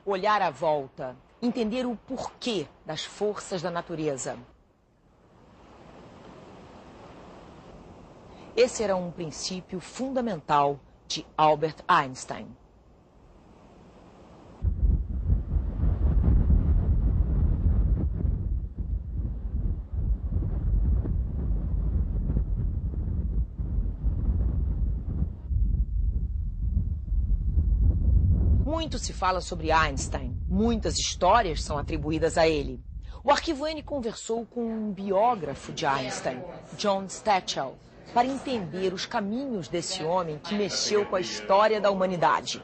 olhar à volta, entender o porquê das forças da natureza. Esse era um princípio fundamental de Albert Einstein. Muito se fala sobre Einstein, muitas histórias são atribuídas a ele. O Arquivo N conversou com um biógrafo de Einstein, John Stachel, para entender os caminhos desse homem que mexeu com a história da humanidade.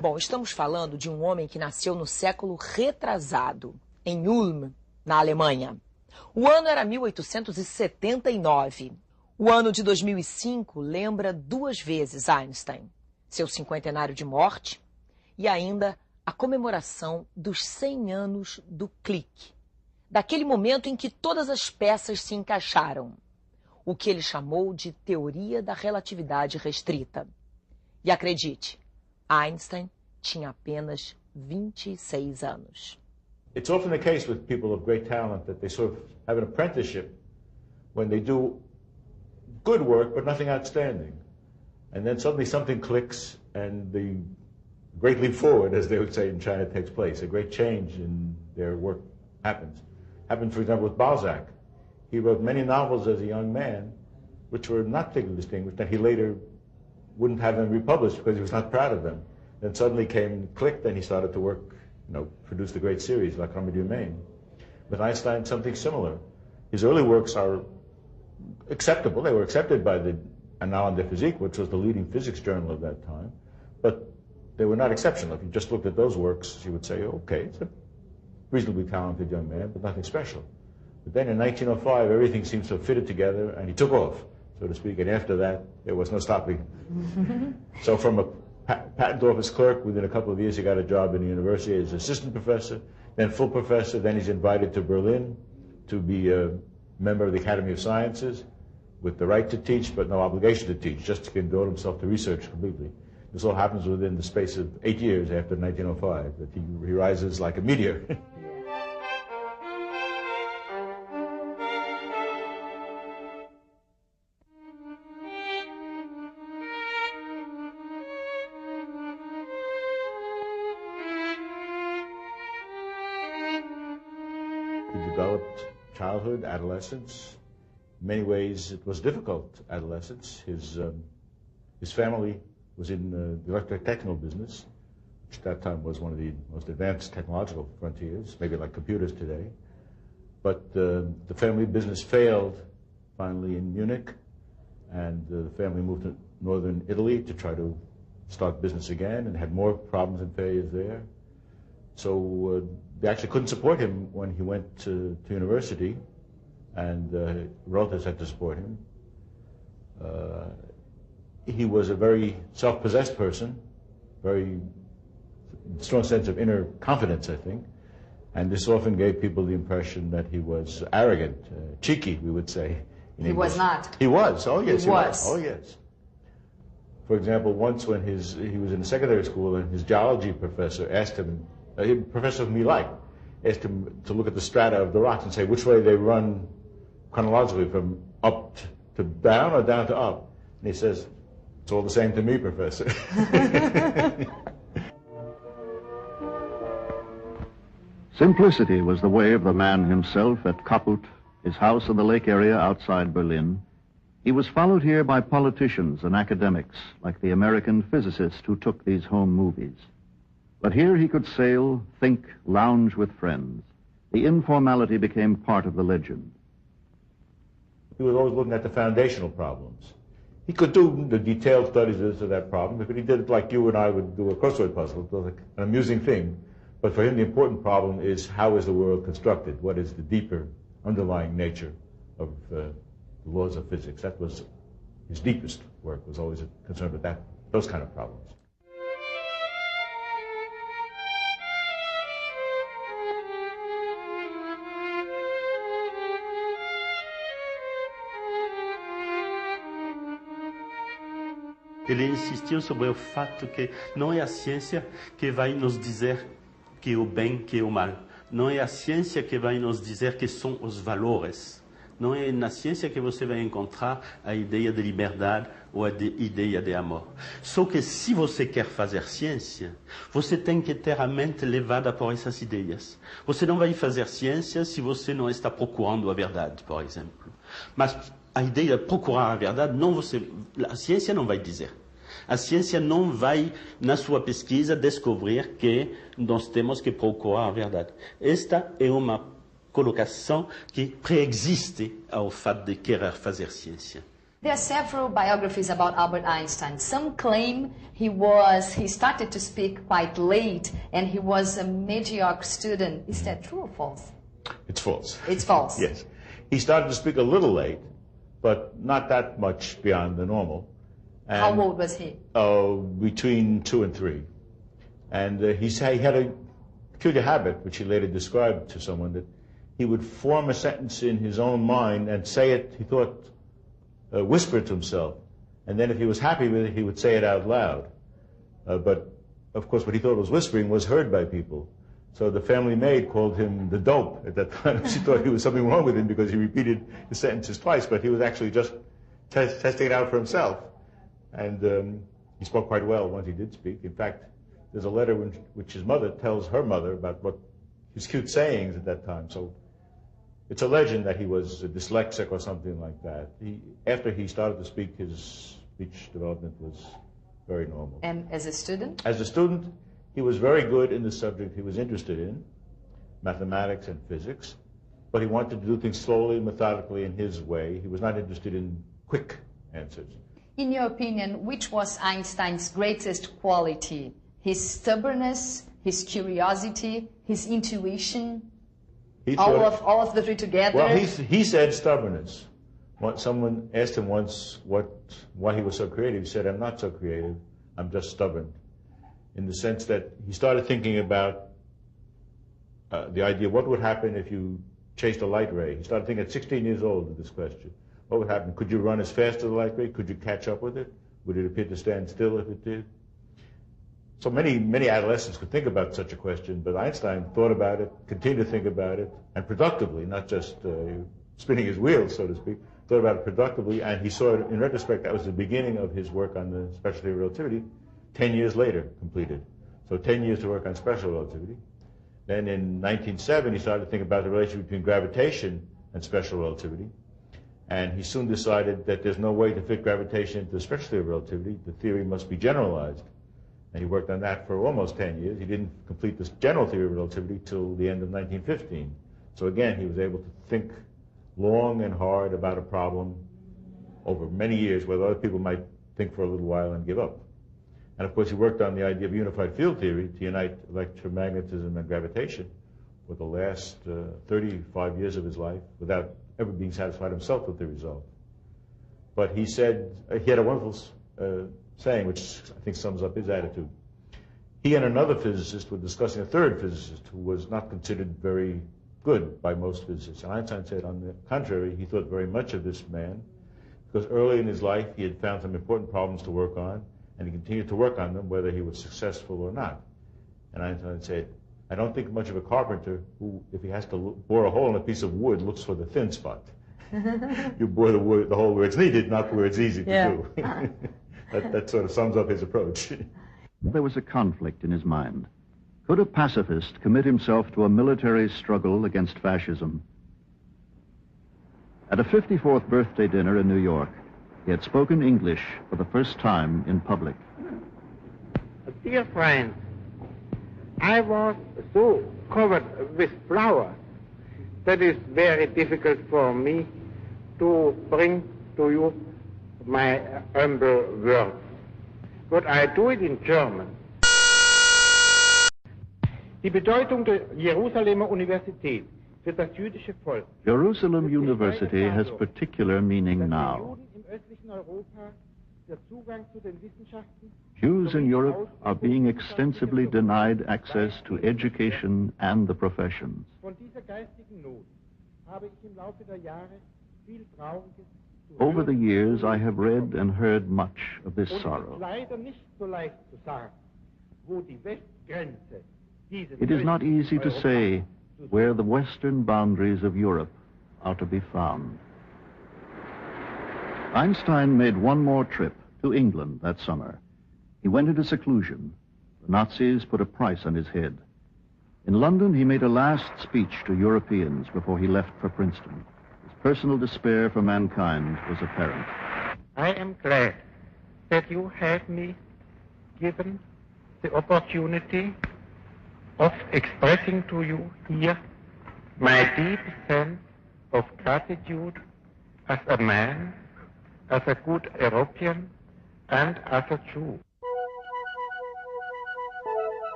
Bom, estamos falando de um homem que nasceu no século retrasado, em Ulm, na Alemanha. O ano era 1879. O ano de 2005 lembra duas vezes Einstein. Seu cinquentenário de morte e ainda a comemoração dos 100 anos do clique, daquele momento em que todas as peças se encaixaram, o que ele chamou de teoria da relatividade restrita. E acredite, Einstein tinha apenas 26 anos. It's often the case with people of great talent that they sort of have an apprenticeship when they do good work but nothing outstanding. And then suddenly something clicks and the great leap forward, as they would say in China, takes place. A great change in their work happens. Happened, for example, with Balzac. He wrote many novels as a young man, which were not particularly distinguished, and he later wouldn't have them republished because he was not proud of them. Then suddenly came, clicked, and he started to work, produce the great series, La Comédie Humaine. With Einstein, something similar. His early works are acceptable. They were accepted by the Annales de Physique, which was the leading physics journal of that time, but they were not exceptional. If you just looked at those works, you would say, okay, it's a reasonably talented young man, but nothing special. But then in 1905, everything seems to have fitted together, and he took off, so to speak, and after that, there was no stopping him. So from a patent office clerk, within a couple of years, he got a job in the university as assistant professor, then full professor, then he's invited to Berlin to be a member of the Academy of Sciences, with the right to teach, but no obligation to teach, just to devote himself to research completely. This all happens within the space of 8 years after 1905, that he rises like a meteor. He developed childhood, adolescence. In many ways, it was difficult adolescence. His family was in the electrotechnical business, which at that time was one of the most advanced technological frontiers, maybe like computers today. But the family business failed finally in Munich, and the family moved to northern Italy to try to start business again and had more problems and failures there. So they actually couldn't support him when he went to university, and relatives had to support him. He was a very self-possessed person, very strong sense of inner confidence, I think, and this often gave people the impression that he was arrogant, cheeky, we would say. He was not. He was. Oh yes, he was. Oh yes. For example, once when he was in secondary school, and his geology professor asked him, a professor whom he liked, asked him to look at the strata of the rocks and say which way they run chronologically, from up to down or down to up. And he says, "It's all the same to me, Professor." Simplicity was the way of the man himself at Kapput, his house in the lake area outside Berlin. He was followed here by politicians and academics, like the American physicist who took these home movies. But here he could sail, think, lounge with friends. The informality became part of the legend. He was always looking at the foundational problems. He could do the detailed studies of this or that problem, but he did it like you and I would do a crossword puzzle. It was like an amusing thing. But for him, the important problem is, how is the world constructed? What is the deeper underlying nature of the laws of physics? That was his deepest work, was always concerned with those kind of problems. Ele insistiu sobre o fato que não é a ciência que vai nos dizer que é o bem, que é o mal. Não é a ciência que vai nos dizer que são os valores. Não é na ciência que você vai encontrar a ideia de liberdade ou a ideia de amor. Só que se você quer fazer ciência, você tem que ter a mente levada por essas ideias. Você não vai fazer ciência se você não está procurando a verdade, por exemplo. Mas a ideia de procurar a verdade, a ciência não vai dizer. A ciência não vai, na sua pesquisa, descobrir que nós temos que procurar a verdade. Esta é uma colocação que preexiste ao fato de querer fazer ciência. There are several biographies about Albert Einstein. Some claim he started to speak quite late and he was a mediocre student. Is that true or false? It's false. It's false. Yes. He started to speak a little late, but not that much beyond the normal. And, how old was he? Between 2 and 3. And he had a peculiar habit, which he later described to someone, that he would form a sentence in his own mind and say it, he thought, whisper it to himself. And then if he was happy with it, he would say it out loud. But, of course, what he thought was whispering was heard by people. So the family maid called him the dope at that time. She thought there was something wrong with him because he repeated the sentences twice, but he was actually just testing it out for himself. And he spoke quite well once he did speak. In fact, there's a letter which his mother tells her mother about what his cute sayings at that time. So it's a legend that he was a dyslexic or something like that. After he started to speak, his speech development was very normal. And as a student? As a student, he was very good in the subject he was interested in, mathematics and physics, but he wanted to do things slowly, methodically, in his way. He was not interested in quick answers. In your opinion, which was Einstein's greatest quality? His stubbornness, his curiosity, his intuition? All of the three together? Well, he said stubbornness. Someone asked him once why he was so creative. He said, I'm not so creative, I'm just stubborn. In the sense that he started thinking about the idea, what would happen if you chased a light ray? He started thinking at 16 years old of this question. What would happen? Could you run as fast as the light ray? Could you catch up with it? Would it appear to stand still if it did? So many adolescents could think about such a question, but Einstein thought about it, continued to think about it, and productively, not just spinning his wheels, so to speak, thought about it productively, and he saw it, in retrospect, that was the beginning of his work on the special theory of relativity, 10 years later completed. So 10 years to work on special relativity. Then in 1907, he started to think about the relation between gravitation and special relativity. And he soon decided that there's no way to fit gravitation into the special theory of relativity. The theory must be generalized. And he worked on that for almost 10 years. He didn't complete this general theory of relativity till the end of 1915. So again, he was able to think long and hard about a problem over many years, where other people might think for a little while and give up. And of course, he worked on the idea of unified field theory to unite electromagnetism and gravitation for the last 35 years of his life without ever being satisfied himself with the result. But he said, he had a wonderful saying, which I think sums up his attitude. He and another physicist were discussing a third physicist who was not considered very good by most physicists. And Einstein said, on the contrary, he thought very much of this man, because early in his life he had found some important problems to work on, and he continued to work on them whether he was successful or not. And Einstein said, I don't think much of a carpenter who, if he has to bore a hole in a piece of wood, looks for the thin spot. You bore the hole where it's needed, not where it's easy to do. That sort of sums up his approach. There was a conflict in his mind. Could a pacifist commit himself to a military struggle against fascism? At a 54th birthday dinner in New York, he had spoken English for the first time in public. Dear friend, I was so covered with flowers that it's very difficult for me to bring to you my humble words. But I do it in German. Die Bedeutung der Jerusalemer Universität für das jüdische Volk. Jerusalem University has particular meaning now. Jews in Europe are being extensively denied access to education and the professions. Von dieser geistigen Not habe ich im Laufe der Jahre viel Trauriges Over the years, I have read and heard much of this sorrow. It is not easy to say where the western boundaries of Europe are to be found. Einstein made one more trip to England that summer. He went into seclusion. The Nazis put a price on his head. In London, he made a last speech to Europeans before he left for Princeton. His personal despair for mankind was apparent. I am glad that you have me given the opportunity of expressing to you here my deep sense of gratitude as a man, as a good European, and as a Jew.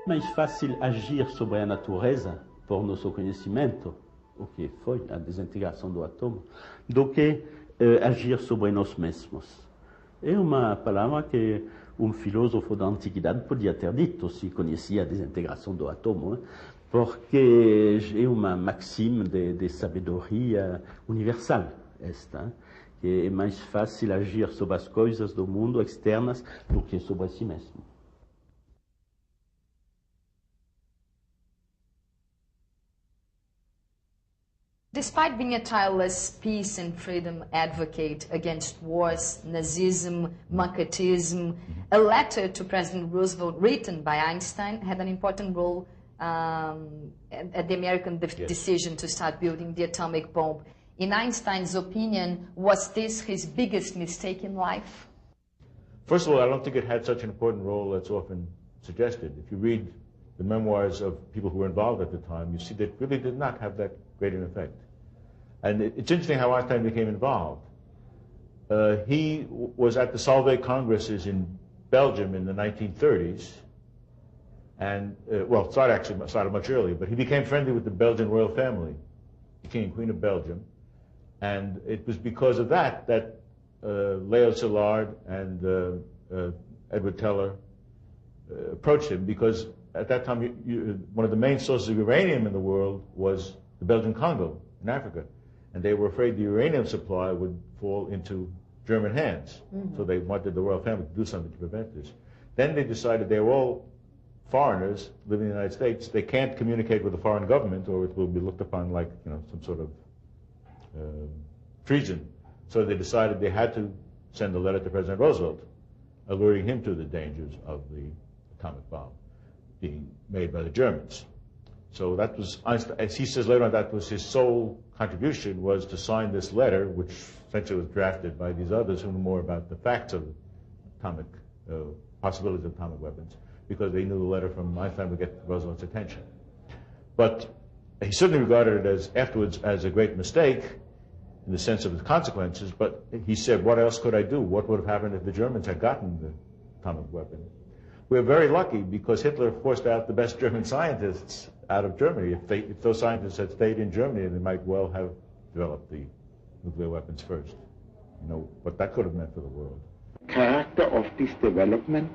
Mais fácil agir sobre a natureza, por nosso conhecimento, o que foi a desintegração do átomo, do que agir sobre nós mesmos. É uma palavra que filósofo da antiguidade podia ter dito se conhecia a desintegração do átomo, porque é uma maxime de sabedoria universal, esta, que é mais fácil agir sobre as coisas do mundo externas do que sobre si mesmo. Despite being a tireless peace and freedom advocate against wars, Nazism, Macartism, a letter to President Roosevelt written by Einstein had an important role at the American decision to start building the atomic bomb. In Einstein's opinion, was this his biggest mistake in life? First of all, I don't think it had such an important role that's often suggested. If you read the memoirs of people who were involved at the time, you see that it really did not have that great an effect. And it's interesting how Einstein became involved. He was at the Solvay Congresses in Belgium in the 1930s, and, well, started much earlier, but he became friendly with the Belgian royal family, the King and Queen of Belgium, and it was because of that that Leo Szilard and Edward Teller approached him, because at that time one of the main sources of uranium in the world was the Belgian Congo in Africa. And they were afraid the uranium supply would fall into German hands. Mm-hmm. So they wanted the royal family to do something to prevent this. Then they decided they were all foreigners living in the United States. They can't communicate with the foreign government, or it will be looked upon like, you know, some sort of treason. So they decided they had to send a letter to President Roosevelt, alerting him to the dangers of the atomic bomb being made by the Germans. So that was Einstein, as he says later on, that was his sole contribution, was to sign this letter, which essentially was drafted by these others who knew more about the facts of atomic possibilities of atomic weapons, because they knew the letter from Einstein would get Roosevelt's attention. But he certainly regarded it as afterwards as a great mistake in the sense of its consequences, but he said, what else could I do? What would have happened if the Germans had gotten the atomic weapon? We're very lucky because Hitler forced out the best German scientists out of Germany. If those scientists had stayed in Germany, they might well have developed the nuclear weapons first. You know what that could have meant for the world. Character of this development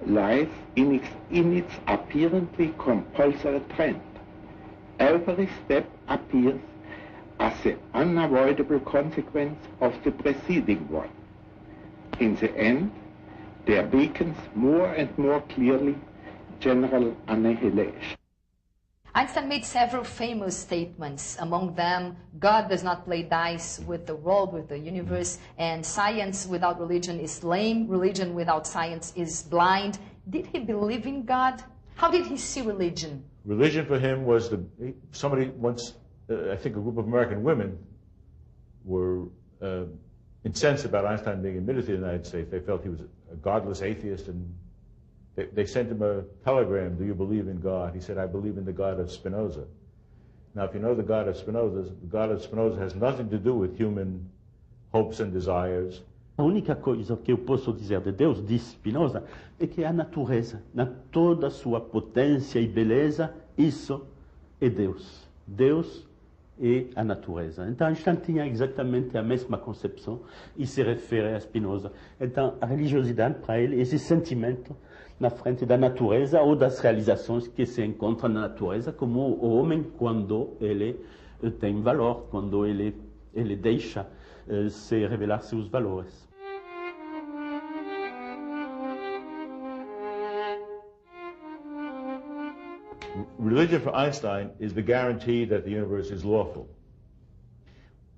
lies in its apparently compulsory trend. Every step appears as an unavoidable consequence of the preceding one. In the end, there beacons more and more clearly general annihilation. Einstein made several famous statements, among them, God does not play dice with the world, with the universe, and science without religion is lame, religion without science is blind. Did he believe in God? How did he see religion? Religion for him was somebody once, I think a group of American women were incensed about Einstein being admitted to the United States. They felt he was a godless atheist, and they sent him a telegram, do you believe in God? He said, I believe in the God of Spinoza. Now, if you know the God of Spinoza has nothing to do with human hopes and desires. A única coisa que eu posso dizer de Deus, diz Spinoza, é que a natureza, na toda sua potência e beleza, isso é Deus. Deus é a natureza. Então, Einstein tinha exatamente a mesma concepção e se refere a Spinoza. Então, a religiosidade, para ele, é esse sentimento na frente da natureza ou das realizações que se encontram na natureza, como o homem quando ele tem valor quando ele deixa se revelar seus valores. Religion for Einstein is the guarantee that the universe is lawful.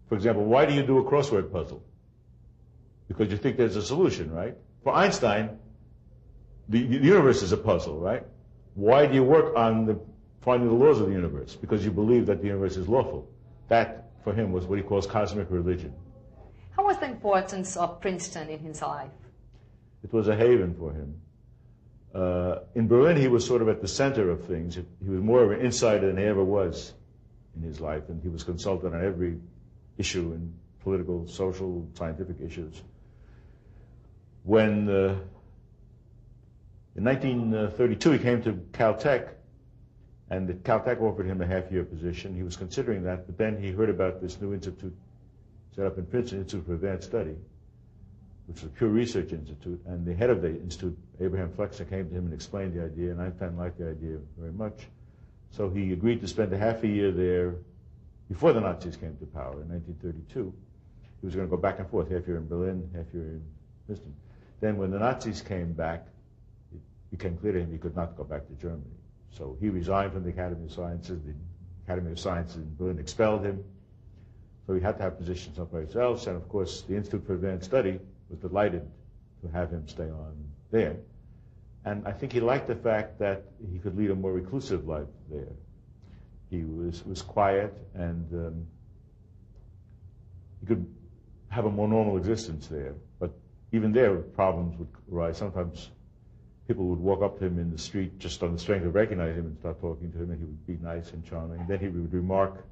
For example, why do you do a crossword puzzle? Because you think there's a solution, right? For Einstein, the universe is a puzzle, right? Why do you work on finding the laws of the universe? Because you believe that the universe is lawful. That, for him, was what he calls cosmic religion. How was the importance of Princeton in his life? It was a haven for him. In Berlin, he was sort of at the center of things. He was more of an insider than he ever was in his life, and he was consulted on every issue in political, social, scientific issues. When, in 1932, he came to Caltech, and Caltech offered him a half-year position. He was considering that, but then he heard about this new institute set up in Princeton, Institute for Advanced Study, which was a pure research institute, and the head of the institute, Abraham Flexner, came to him and explained the idea, and Einstein liked the idea very much. So he agreed to spend a half a year there before the Nazis came to power in 1932. He was going to go back and forth, half year in Berlin, half year in Princeton. Then when the Nazis came back, it became clear to him he could not go back to Germany. So he resigned from the Academy of Sciences. The Academy of Sciences in Berlin expelled him. So he had to have a position someplace else, and of course the Institute for Advanced Study was delighted to have him stay on there. And I think he liked the fact that he could lead a more reclusive life there. He was quiet, and he could have a more normal existence there. But even there, problems would arise. Sometimes people would walk up to him in the street just on the strength of recognizing him and start talking to him, and he would be nice and charming. Then he would remark,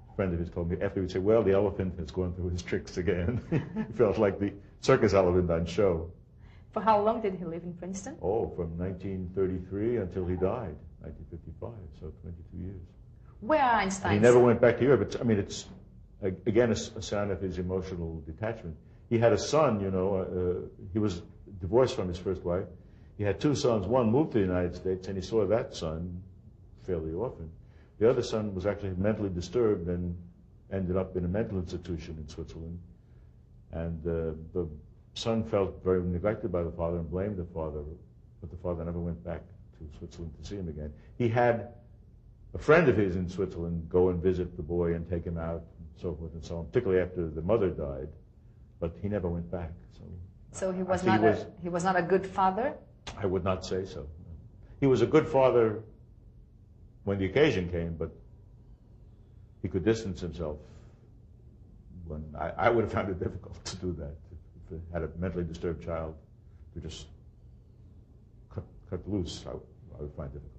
a friend of his told me, after he would say, well, the elephant has gone through his tricks again. He felt like the circus elephant on show. For how long did he live in Princeton? Oh, from 1933 until he died, 1955, so 22 years. Where are Einstein? He never went back to Europe. I mean, it's, again, a sign of his emotional detachment. He had a son, you know, he was divorced from his first wife. He had two sons. One moved to the United States, and he saw that son fairly often. The other son was actually mentally disturbed and ended up in a mental institution in Switzerland. And the son felt very neglected by the father and blamed the father, but the father never went back to Switzerland to see him again. He had a friend of his in Switzerland go and visit the boy and take him out and so forth and so on, particularly after the mother died, but he never went back. So he was not a good father? I would not say so. He was a good father when the occasion came, but he could distance himself. When I would have found it difficult to do that. If I had a mentally disturbed child, to just cut loose, I would find it difficult.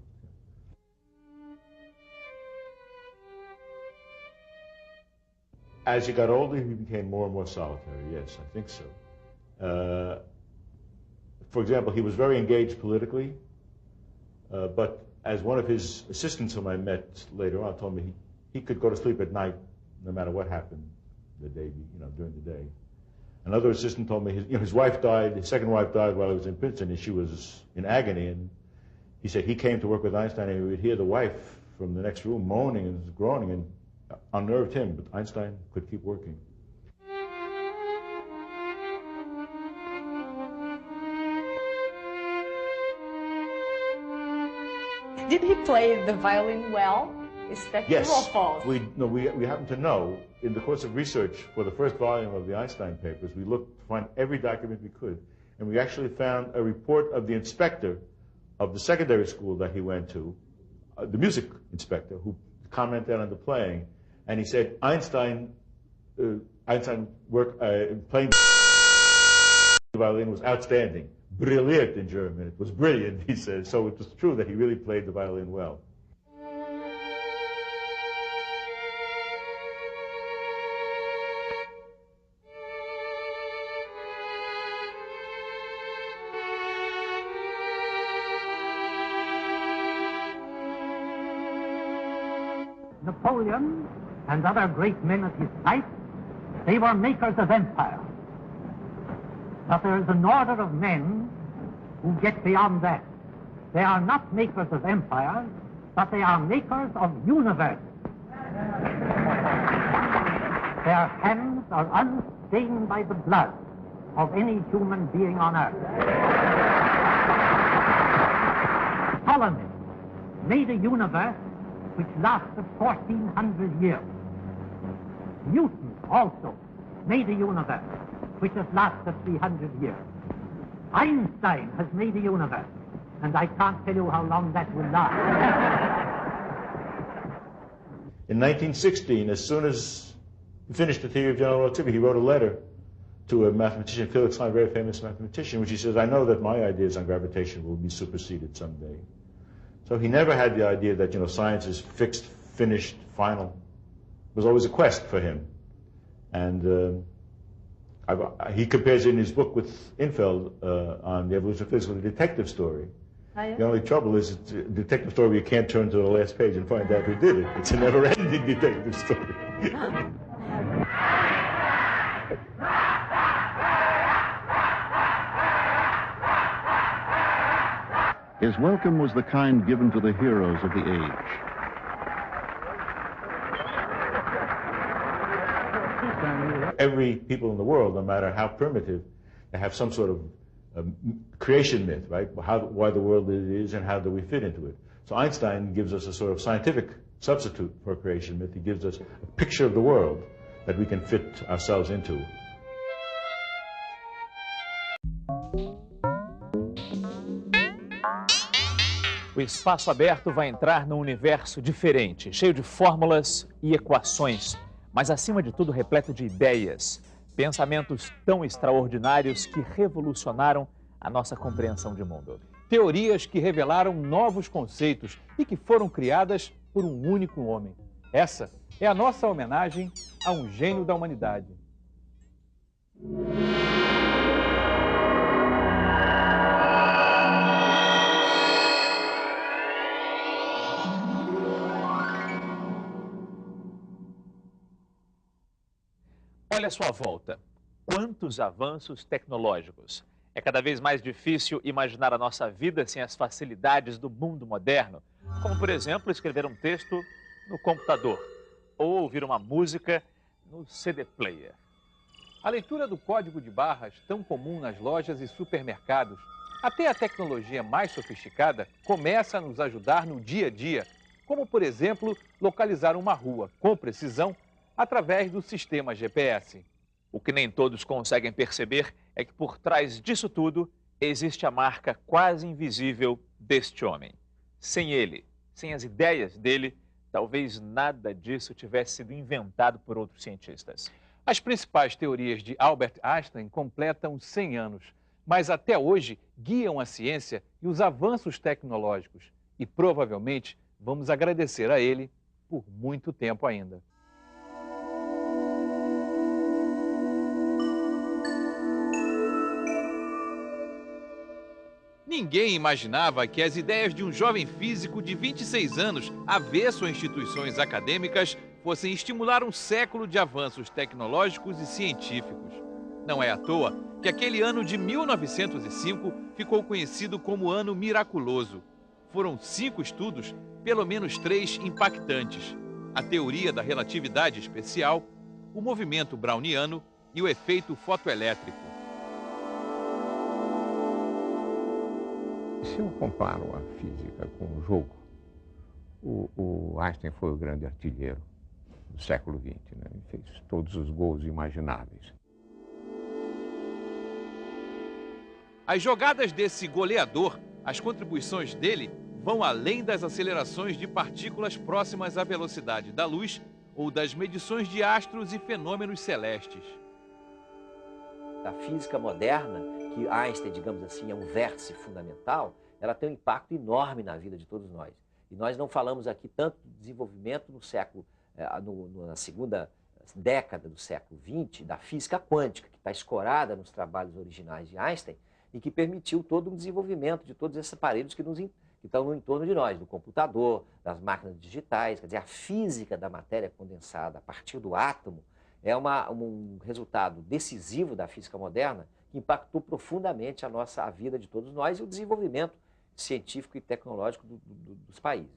As he got older, he became more and more solitary. Yes, I think so. For example, he was very engaged politically, but as one of his assistants whom I met later on told me, he could go to sleep at night no matter what happened the day, during the day. Another assistant told me his wife died, his second wife died while he was in Princeton, and she was in agony, and he said he came to work with Einstein and he would hear the wife from the next room moaning and groaning, and unnerved him, but Einstein could keep working. Did he play the violin well? Is that true or false? We happen to know, in the course of research for the first volume of the Einstein papers, we looked to find every document we could, and we actually found a report of the inspector of the secondary school that he went to, the music inspector, who commented on the playing, and he said Einstein work playing the violin was outstanding. Brilliant in German. It was brilliant, he says. So it was true that he really played the violin well. Napoleon and other great men of his type, they were makers of empire. But there is an order of men who get beyond that. They are not makers of empires, but they are makers of universe. Their hands are unstained by the blood of any human being on earth. Ptolemy made a universe which lasted 1,400 years. Newton also made a universe which has lasted 300 years. Einstein has made a universe, and I can't tell you how long that will last. In 1916, as soon as he finished the theory of general relativity, he wrote a letter to a mathematician, Felix Klein, a very famous mathematician, which he says, I know that my ideas on gravitation will be superseded someday. So he never had the idea that, science is fixed, finished, final. It was always a quest for him. And he compares in his book with Infeld on the evolution of physics with a detective story. Oh, yeah? The only trouble is it's a detective story where you can't turn to the last page and find out who did it. It's a never-ending detective story. His welcome was the kind given to the heroes of the age. Every people in the world, no matter how primitive, they have some sort of creation myth, right? Why the world is and how do we fit into it. So Einstein gives us a sort of scientific substitute for a creation myth. He gives us a picture of the world that we can fit ourselves into. O espaço aberto vai entrar num universo diferente, cheio de fórmulas e equações, mas acima de tudo repleto de ideias, pensamentos tão extraordinários que revolucionaram a nossa compreensão de mundo. Teorias que revelaram novos conceitos e que foram criadas por um único homem. Essa é a nossa homenagem a um gênio da humanidade. Olha à sua volta, quantos avanços tecnológicos. É cada vez mais difícil imaginar a nossa vida sem as facilidades do mundo moderno, como, por exemplo, escrever um texto no computador ou ouvir uma música no CD player. A leitura do código de barras, tão comum nas lojas e supermercados, até a tecnologia mais sofisticada começa a nos ajudar no dia a dia, como, por exemplo, localizar uma rua com precisão através do sistema GPS. O que nem todos conseguem perceber é que por trás disso tudo existe a marca quase invisível deste homem. Sem ele, sem as ideias dele, talvez nada disso tivesse sido inventado por outros cientistas. As principais teorias de Albert Einstein completam 100 anos, mas até hoje guiam a ciência e os avanços tecnológicos. E provavelmente vamos agradecer a ele por muito tempo ainda. Ninguém imaginava que as ideias de um jovem físico de 26 anos, avesso a instituições acadêmicas, fossem estimular um século de avanços tecnológicos e científicos. Não é à toa que aquele ano de 1905 ficou conhecido como Ano Miraculoso. Foram 5 estudos, pelo menos 3 impactantes: a teoria da relatividade especial, o movimento browniano e o efeito fotoelétrico. Se eu comparo a física com o jogo, o Einstein foi o grande artilheiro do século XX, né? Ele fez todos os gols imagináveis. As jogadas desse goleador, as contribuições dele vão além das acelerações de partículas próximas à velocidade da luz ou das medições de astros e fenômenos celestes. A física moderna, que Einstein, digamos assim, é um vértice fundamental, ela tem um impacto enorme na vida de todos nós. E nós não falamos aqui tanto do desenvolvimento no século, na segunda década do século XX, da física quântica, que está escorada nos trabalhos originais de Einstein e que permitiu todo um desenvolvimento de todos esses aparelhos que estão no entorno de nós, do computador, das máquinas digitais. Quer dizer, a física da matéria condensada a partir do átomo é um resultado decisivo da física moderna que impactou profundamente a vida de todos nós e o desenvolvimento científico e tecnológico dos países.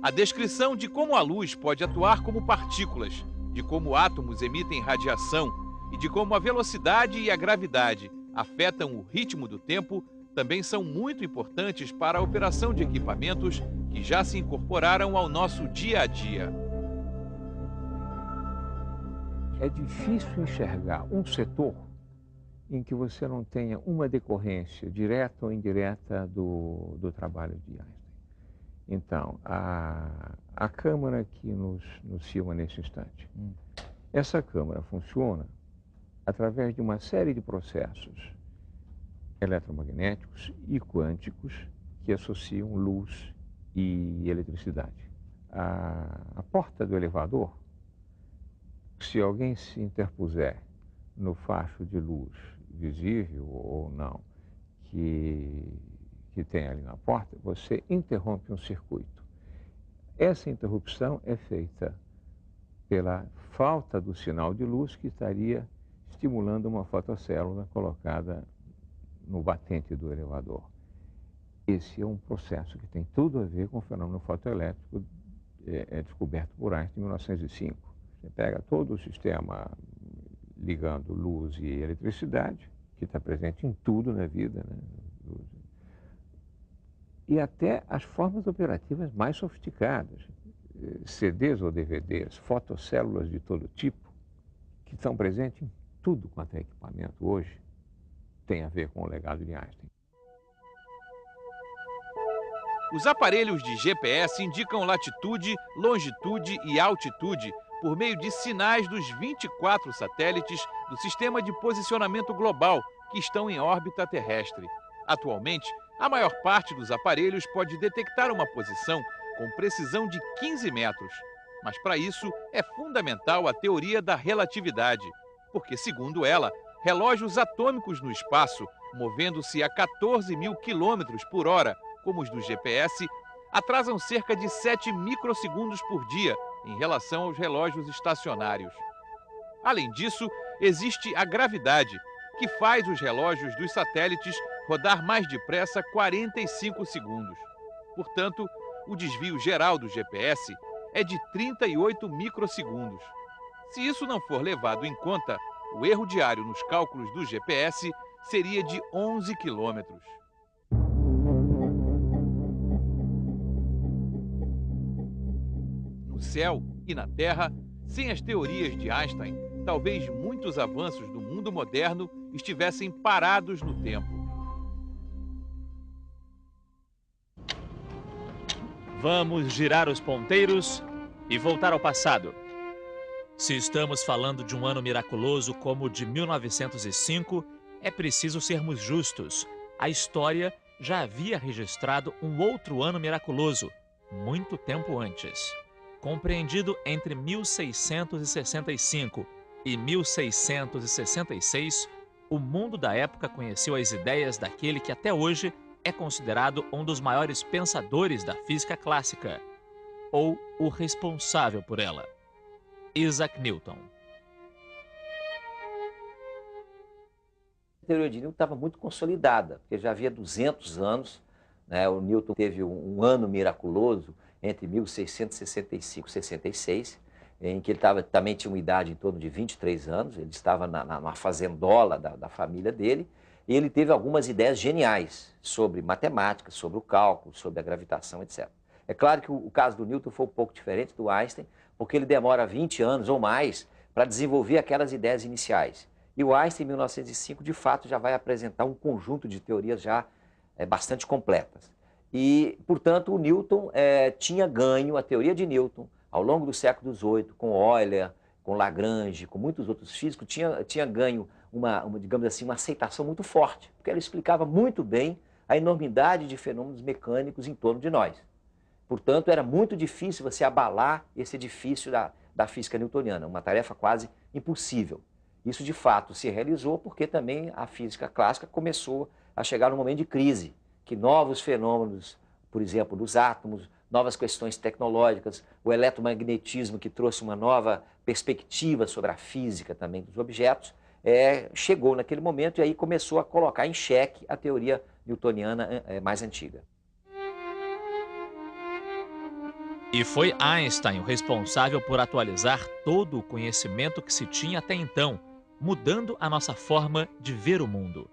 A descrição de como a luz pode atuar como partículas, de como átomos emitem radiação e de como a velocidade e a gravidade afetam o ritmo do tempo também são muito importantes para a operação de equipamentos que já se incorporaram ao nosso dia a dia. É difícil enxergar um setor em que você não tenha uma decorrência direta ou indireta do trabalho de Einstein. Então, a câmara que nos filma nesse instante, essa câmara funciona através de uma série de processos eletromagnéticos e quânticos que associam luz e eletricidade. A porta do elevador, se alguém se interpuser no facho de luz visível ou não que tem ali na porta, você interrompe um circuito. Essa interrupção é feita pela falta do sinal de luz que estaria estimulando uma fotocélula colocada no batente do elevador. Esse é um processo que tem tudo a ver com o fenômeno fotoelétrico descoberto por Einstein em 1905. Você pega todo o sistema ligando luz e eletricidade, que está presente em tudo na vida, né? E até as formas operativas mais sofisticadas, CDs ou DVDs, fotocélulas de todo tipo, que estão presentes em tudo quanto é equipamento hoje, tem a ver com o legado de Einstein. Os aparelhos de GPS indicam latitude, longitude e altitude por meio de sinais dos 24 satélites do Sistema de Posicionamento Global que estão em órbita terrestre. Atualmente, a maior parte dos aparelhos pode detectar uma posição com precisão de 15 metros. Mas para isso é fundamental a teoria da relatividade, porque, segundo ela, relógios atômicos no espaço, movendo-se a 14.000 quilômetros por hora, como os do GPS, atrasam cerca de 7 microsegundos por dia em relação aos relógios estacionários. Além disso, existe a gravidade, que faz os relógios dos satélites rodar mais depressa 45 segundos. Portanto, o desvio geral do GPS é de 38 microsegundos. Se isso não for levado em conta, o erro diário nos cálculos do GPS seria de 11 quilômetros. No céu e na Terra, sem as teorias de Einstein, talvez muitos avanços do mundo moderno estivessem parados no tempo. Vamos girar os ponteiros e voltar ao passado. Se estamos falando de um ano miraculoso como o de 1905, é preciso sermos justos. A história já havia registrado um outro ano miraculoso, muito tempo antes. Compreendido entre 1665 e 1666, o mundo da época conheceu as ideias daquele que até hoje é considerado um dos maiores pensadores da física clássica, ou o responsável por ela, Isaac Newton. A teoria de Newton estava muito consolidada, porque já havia 200 anos, né? O Newton teve um ano miraculoso entre 1665 e 66, em que ele também tinha uma idade em torno de 23 anos, ele estava numa fazendola da família dele, e ele teve algumas ideias geniais sobre matemática, sobre o cálculo, sobre a gravitação, etc. É claro que o caso do Newton foi um pouco diferente do Einstein, porque ele demora 20 anos ou mais para desenvolver aquelas ideias iniciais. E o Einstein, em 1905, de fato, já vai apresentar um conjunto de teorias já bastante completas. E, portanto, o Newton tinha ganho, a teoria de Newton, ao longo do século XVIII, com Euler, com Lagrange, com muitos outros físicos, tinha ganho digamos assim, uma aceitação muito forte, porque ela explicava muito bem a enormidade de fenômenos mecânicos em torno de nós. Portanto, era muito difícil você abalar esse edifício da física newtoniana, uma tarefa quase impossível. Isso, de fato, se realizou porque também a física clássica começou a chegar num momento de crise, que novos fenômenos, por exemplo, dos átomos, novas questões tecnológicas, o eletromagnetismo, que trouxe uma nova perspectiva sobre a física também dos objetos, chegou naquele momento e aí começou a colocar em xeque a teoria newtoniana mais antiga. E foi Einstein o responsável por atualizar todo o conhecimento que se tinha até então, mudando a nossa forma de ver o mundo.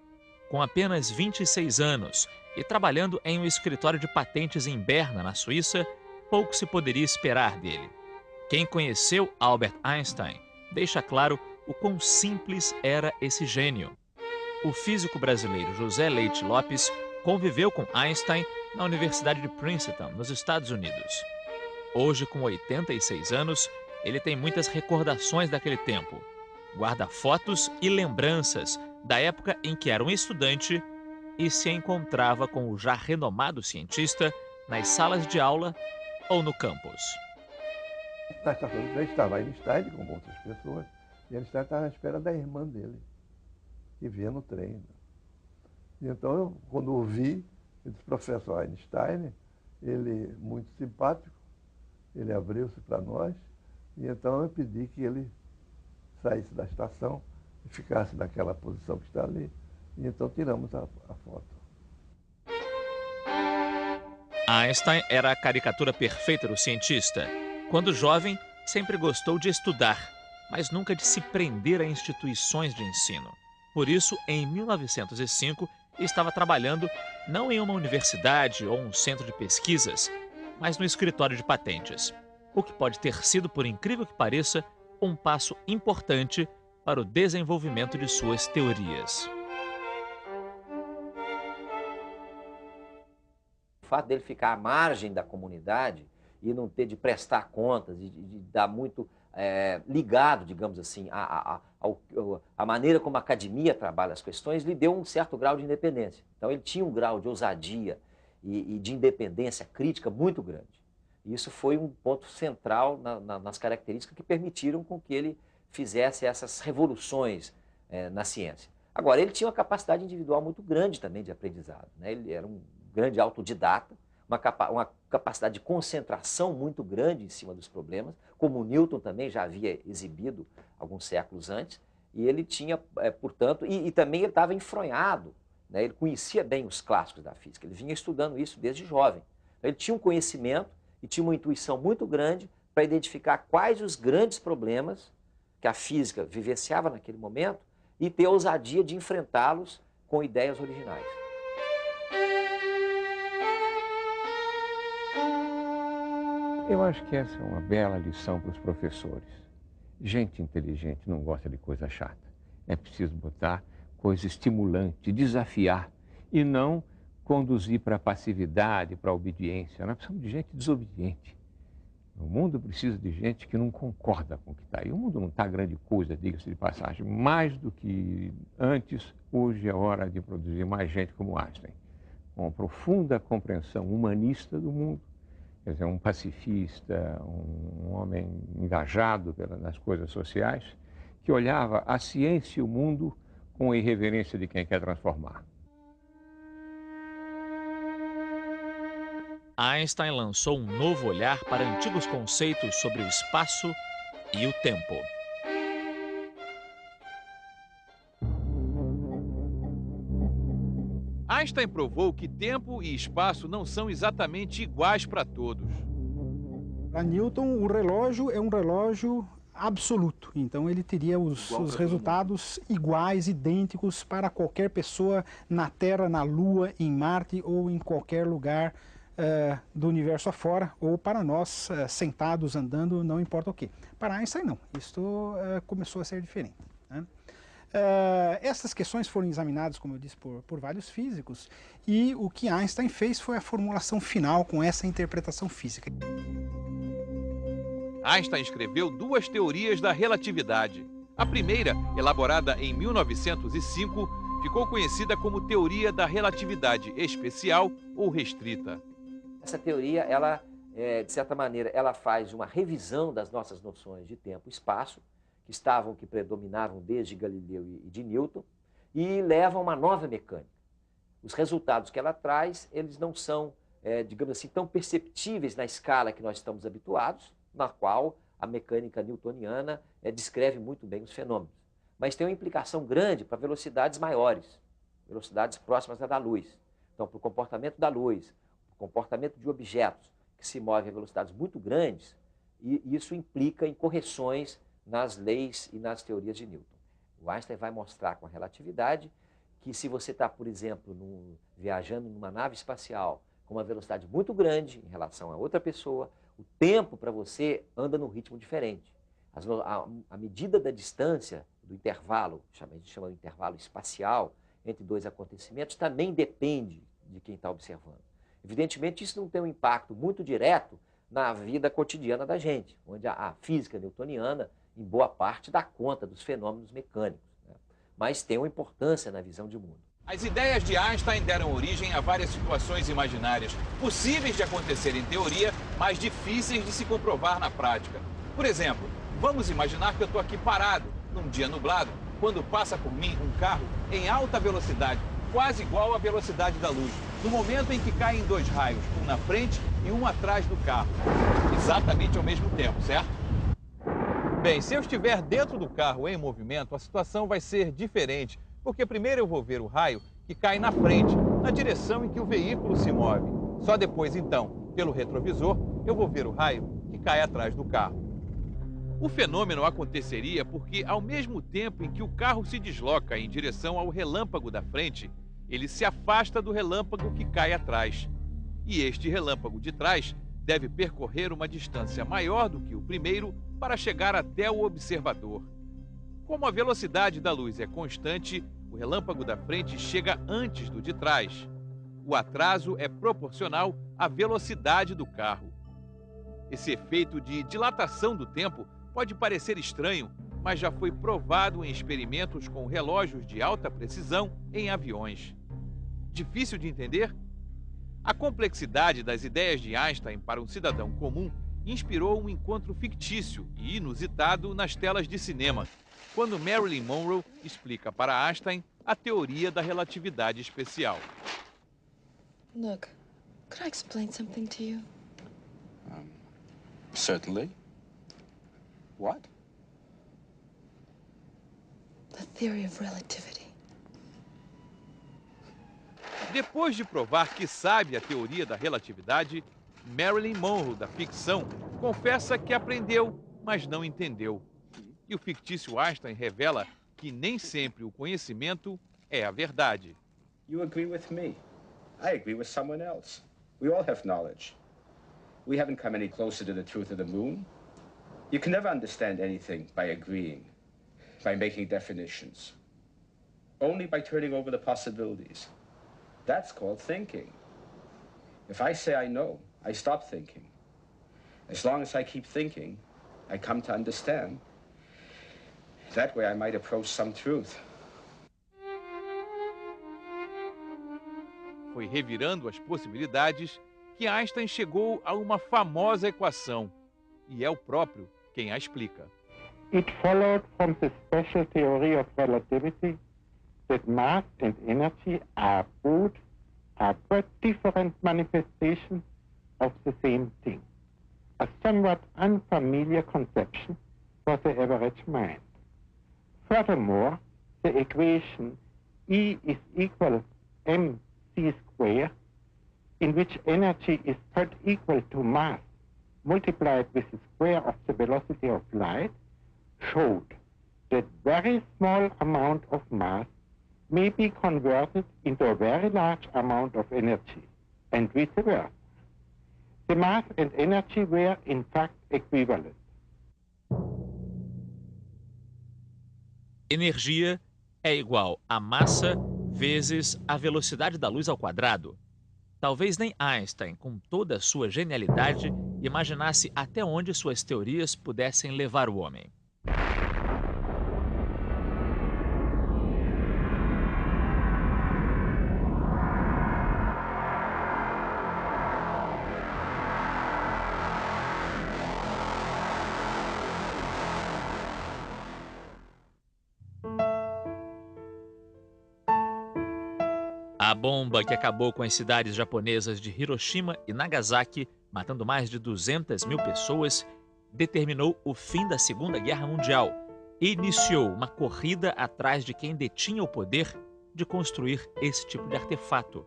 Com apenas 26 anos e trabalhando em um escritório de patentes em Berna, na Suíça, pouco se poderia esperar dele. Quem conheceu Albert Einstein deixa claro o quão simples era esse gênio. O físico brasileiro José Leite Lopes conviveu com Einstein na Universidade de Princeton, nos Estados Unidos. Hoje, com 86 anos, ele tem muitas recordações daquele tempo. Guarda fotos e lembranças da época em que era um estudante e se encontrava com o já renomado cientista nas salas de aula ou no campus. Na estação do trem estava Einstein com outras pessoas, e Einstein estava à espera da irmã dele, que vinha no trem. E então, quando eu vi, eu disse, professor Einstein, ele muito simpático, ele abriu-se para nós, e então eu pedi que ele saísse da estação e ficasse naquela posição que está ali. E então tiramos a foto. Einstein era a caricatura perfeita do cientista. Quando jovem, sempre gostou de estudar, mas nunca de se prender a instituições de ensino. Por isso, em 1905, estava trabalhando não em uma universidade ou um centro de pesquisas, mas no escritório de patentes. O que pode ter sido, por incrível que pareça, um passo importante para o desenvolvimento de suas teorias. O fato dele ficar à margem da comunidade e não ter de prestar contas, de dar muito ligado, digamos assim, a maneira como a academia trabalha as questões, lhe deu um certo grau de independência. Então ele tinha um grau de ousadia e de independência crítica muito grande. E isso foi um ponto central nas características que permitiram com que ele fizesse essas revoluções na ciência. Agora, ele tinha uma capacidade individual muito grande também de aprendizado, né? Ele era um grande autodidata, uma capacidade de concentração muito grande em cima dos problemas, como Newton também já havia exibido alguns séculos antes, e ele tinha, portanto, e também ele estava enfronhado, né? Ele conhecia bem os clássicos da física, ele vinha estudando isso desde jovem. Então, ele tinha um conhecimento e tinha uma intuição muito grande para identificar quais os grandes problemas que a física vivenciava naquele momento e ter a ousadia de enfrentá-los com ideias originais. Eu acho que essa é uma bela lição para os professores. Gente inteligente não gosta de coisa chata. É preciso botar coisa estimulante, desafiar e não conduzir para a passividade, para a obediência. Nós precisamos de gente desobediente. O mundo precisa de gente que não concorda com o que está aí. O mundo não está grande coisa, diga-se de passagem. Mais do que antes, hoje é hora de produzir mais gente como Einstein, com uma profunda compreensão humanista do mundo. Quer dizer, um pacifista, um homem engajado nas coisas sociais, que olhava a ciência e o mundo com a irreverência de quem quer transformar. Einstein lançou um novo olhar para antigos conceitos sobre o espaço e o tempo. Einstein provou que tempo e espaço não são exatamente iguais para todos. Para Newton, o relógio é um relógio absoluto. Então, ele teria os resultados iguais, idênticos para qualquer pessoa na Terra, na Lua, em Marte ou em qualquer lugar do universo afora, ou para nós, sentados, andando, não importa o quê. Para Einstein, não. Isto começou a ser diferente, né? Essas questões foram examinadas, como eu disse, por vários físicos, e o que Einstein fez foi a formulação final com essa interpretação física. Einstein escreveu duas teorias da relatividade. A primeira, elaborada em 1905, ficou conhecida como teoria da relatividade especial ou restrita. Essa teoria, ela, de certa maneira, ela faz uma revisão das nossas noções de tempo e espaço, que predominavam desde Galileu e de Newton, e leva a uma nova mecânica. Os resultados que ela traz, eles não são, digamos assim, tão perceptíveis na escala que nós estamos habituados, na qual a mecânica newtoniana descreve muito bem os fenômenos. Mas tem uma implicação grande para velocidades maiores, velocidades próximas à da luz. Então, para o comportamento da luz, para o comportamento de objetos, que se move a velocidades muito grandes, e isso implica em correções nas leis e nas teorias de Newton. O Einstein vai mostrar com a relatividade que se você está, por exemplo, viajando numa nave espacial com uma velocidade muito grande em relação a outra pessoa, o tempo para você anda num ritmo diferente. A medida da distância, do intervalo, a gente chama de intervalo espacial, entre dois acontecimentos, também depende de quem está observando. Evidentemente, isso não tem um impacto muito direto na vida cotidiana da gente, onde a física newtoniana, em boa parte, dá conta dos fenômenos mecânicos, né? Mas tem uma importância na visão de mundo. As ideias de Einstein deram origem a várias situações imaginárias, possíveis de acontecer em teoria, mas difíceis de se comprovar na prática. Por exemplo, vamos imaginar que eu estou aqui parado, num dia nublado, quando passa por mim um carro em alta velocidade, quase igual à velocidade da luz, no momento em que caem dois raios, um na frente e um atrás do carro, exatamente ao mesmo tempo, certo? Bem, se eu estiver dentro do carro em movimento, a situação vai ser diferente, porque primeiro eu vou ver o raio que cai na frente, na direção em que o veículo se move. Só depois, então, pelo retrovisor, eu vou ver o raio que cai atrás do carro. O fenômeno aconteceria porque, ao mesmo tempo em que o carro se desloca em direção ao relâmpago da frente, ele se afasta do relâmpago que cai atrás. E este relâmpago de trás deve percorrer uma distância maior do que o primeiro para chegar até o observador. Como a velocidade da luz é constante, o relâmpago da frente chega antes do de trás. O atraso é proporcional à velocidade do carro. Esse efeito de dilatação do tempo pode parecer estranho, mas já foi provado em experimentos com relógios de alta precisão em aviões. Difícil de entender? A complexidade das ideias de Einstein para um cidadão comum inspirou um encontro fictício e inusitado nas telas de cinema, quando Marilyn Monroe explica para Einstein a teoria da relatividade especial. Look, could I explain something to you? Certainly. What? The theory of relativity. Depois de provar que sabe a teoria da relatividade, Marilyn Monroe, da ficção, confessa que aprendeu, mas não entendeu. E o fictício Einstein revela que nem sempre o conhecimento é a verdade. You agree with me. I agree with someone else. We all have knowledge. We haven't come any closer to the truth of the moon. You can never understand anything by agreeing, by making definitions. Only by turning over the possibilities. That's called thinking. If I say I know, I stop thinking. As long as I keep thinking, I come to understand. That way I might approach some truth. Foi revirando as possibilidades que Einstein chegou a uma famosa equação, e é o próprio quem a explica. It followed from the special theory of relativity that mass and energy are but different manifestations of the same thing, a somewhat unfamiliar conception for the average mind. Furthermore, the equation E is equal mc squared, in which energy is put equal to mass multiplied with the square of the velocity of light, showed that very small amount of mass may be converted into a very large amount of energy, and vice versa. The mass and energy were in fact equivalent. Energia é igual a massa vezes a velocidade da luz ao quadrado. Talvez nem Einstein, com toda a sua genialidade, imaginasse até onde suas teorias pudessem levar o homem. A bomba que acabou com as cidades japonesas de Hiroshima e Nagasaki, matando mais de 200 mil pessoas, determinou o fim da Segunda Guerra Mundial e iniciou uma corrida atrás de quem detinha o poder de construir esse tipo de artefato.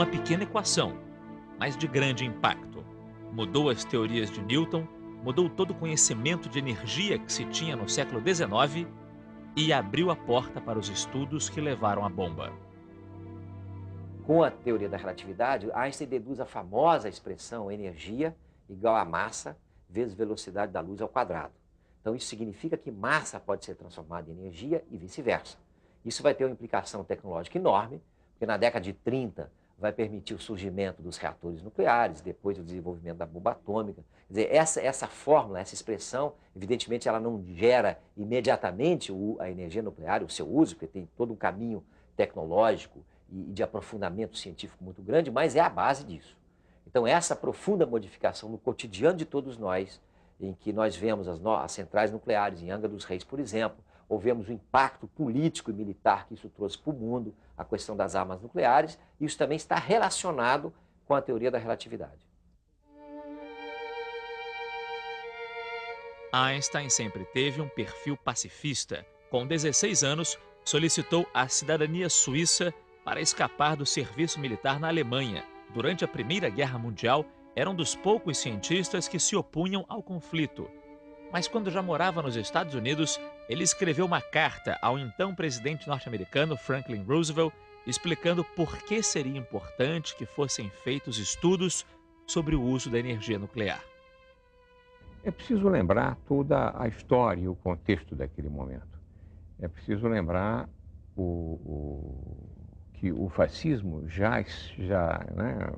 uma pequena equação, mas de grande impacto. Mudou as teorias de Newton, mudou todo o conhecimento de energia que se tinha no século XIX e abriu a porta para os estudos que levaram à bomba. Com a teoria da relatividade, Einstein deduz a famosa expressão energia igual a massa vezes velocidade da luz ao quadrado. Então isso significa que massa pode ser transformada em energia e vice-versa. Isso vai ter uma implicação tecnológica enorme, porque na década de 30 vai permitir o surgimento dos reatores nucleares, depois o desenvolvimento da bomba atômica. Quer dizer, essa fórmula, essa expressão, evidentemente ela não gera imediatamente a energia nuclear, o seu uso, porque tem todo um caminho tecnológico e de aprofundamento científico muito grande, mas é a base disso. Então essa profunda modificação no cotidiano de todos nós, em que nós vemos as centrais nucleares em Angra dos Reis, por exemplo, ou vemos o impacto político e militar que isso trouxe para o mundo, a questão das armas nucleares, isso também está relacionado com a teoria da relatividade. Einstein sempre teve um perfil pacifista. Com 16 anos, solicitou a cidadania suíça para escapar do serviço militar na Alemanha. Durante a Primeira Guerra Mundial, era um dos poucos cientistas que se opunham ao conflito. Mas quando já morava nos Estados Unidos, ele escreveu uma carta ao então presidente norte-americano Franklin Roosevelt, explicando por que seria importante que fossem feitos estudos sobre o uso da energia nuclear. É preciso lembrar toda a história e o contexto daquele momento. É preciso lembrar que o fascismo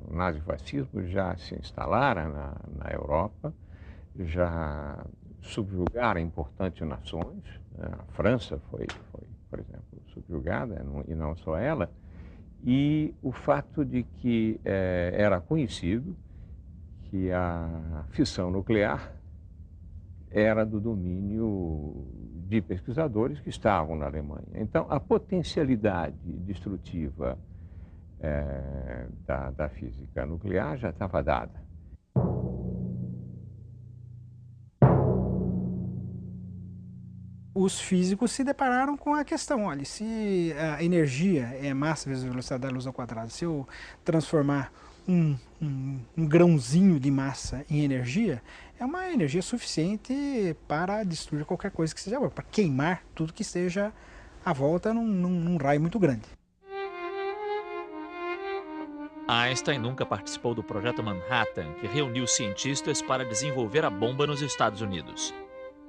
o nazifascismo já se instalara na Europa, já subjugaram importantes nações. A França foi, por exemplo, subjugada, e não só ela, e o fato de que era conhecido que a fissão nuclear era do domínio de pesquisadores que estavam na Alemanha. Então, a potencialidade destrutiva da física nuclear já estava dada. Os físicos se depararam com a questão, olha, se a energia é massa vezes a velocidade da luz ao quadrado, se eu transformar um grãozinho de massa em energia, é uma energia suficiente para destruir qualquer coisa que seja, para queimar tudo que esteja à volta num raio muito grande. Einstein nunca participou do projeto Manhattan, que reuniu cientistas para desenvolver a bomba nos Estados Unidos.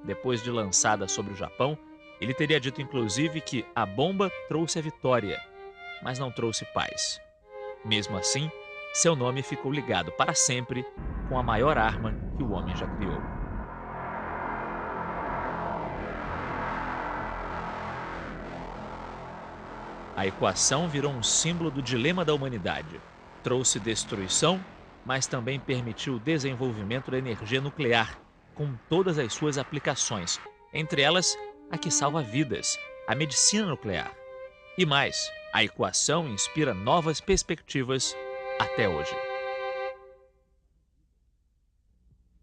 Depois de lançada sobre o Japão, ele teria dito inclusive que a bomba trouxe a vitória, mas não trouxe paz. Mesmo assim, seu nome ficou ligado para sempre com a maior arma que o homem já criou. A equação virou um símbolo do dilema da humanidade. Trouxe destruição, mas também permitiu o desenvolvimento da energia nuclear, com todas as suas aplicações, entre elas a que salva vidas, a medicina nuclear. E mais, a equação inspira novas perspectivas até hoje.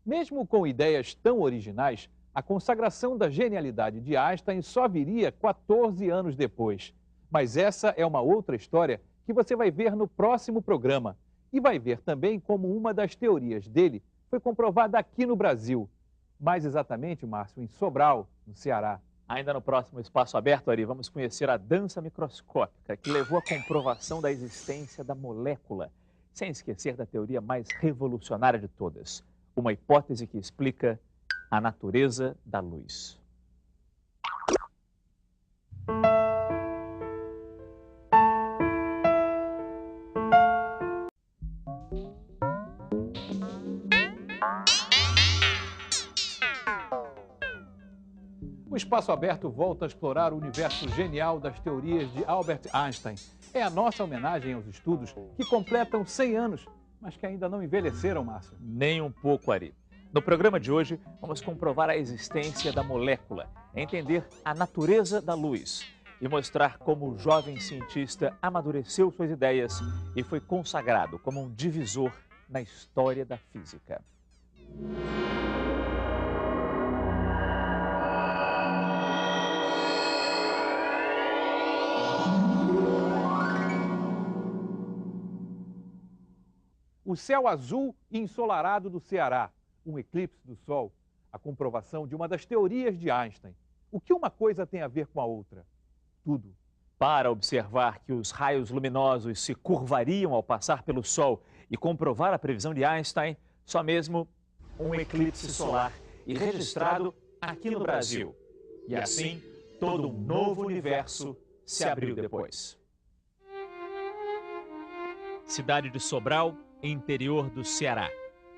Mesmo com ideias tão originais, a consagração da genialidade de Einstein só viria 14 anos depois. Mas essa é uma outra história que você vai ver no próximo programa. E vai ver também como uma das teorias dele foi comprovada aqui no Brasil. Mais exatamente, Márcio, em Sobral, no Ceará. Ainda no próximo Espaço Aberto, Ari, vamos conhecer a dança microscópica, que levou à comprovação da existência da molécula, sem esquecer da teoria mais revolucionária de todas, uma hipótese que explica a natureza da luz. O Espaço Aberto volta a explorar o universo genial das teorias de Albert Einstein. É a nossa homenagem aos estudos que completam 100 anos, mas que ainda não envelheceram, Márcio. Nem um pouco, Ari. No programa de hoje, vamos comprovar a existência da molécula, entender a natureza da luz e mostrar como o jovem cientista amadureceu suas ideias e foi consagrado como um divisor na história da física. O céu azul e ensolarado do Ceará, um eclipse do Sol, a comprovação de uma das teorias de Einstein. O que uma coisa tem a ver com a outra? Tudo. Para observar que os raios luminosos se curvariam ao passar pelo Sol e comprovar a previsão de Einstein, só mesmo um eclipse solar e registrado aqui no Brasil. E assim, todo um novo universo se abriu depois. Cidade de Sobral, interior do Ceará.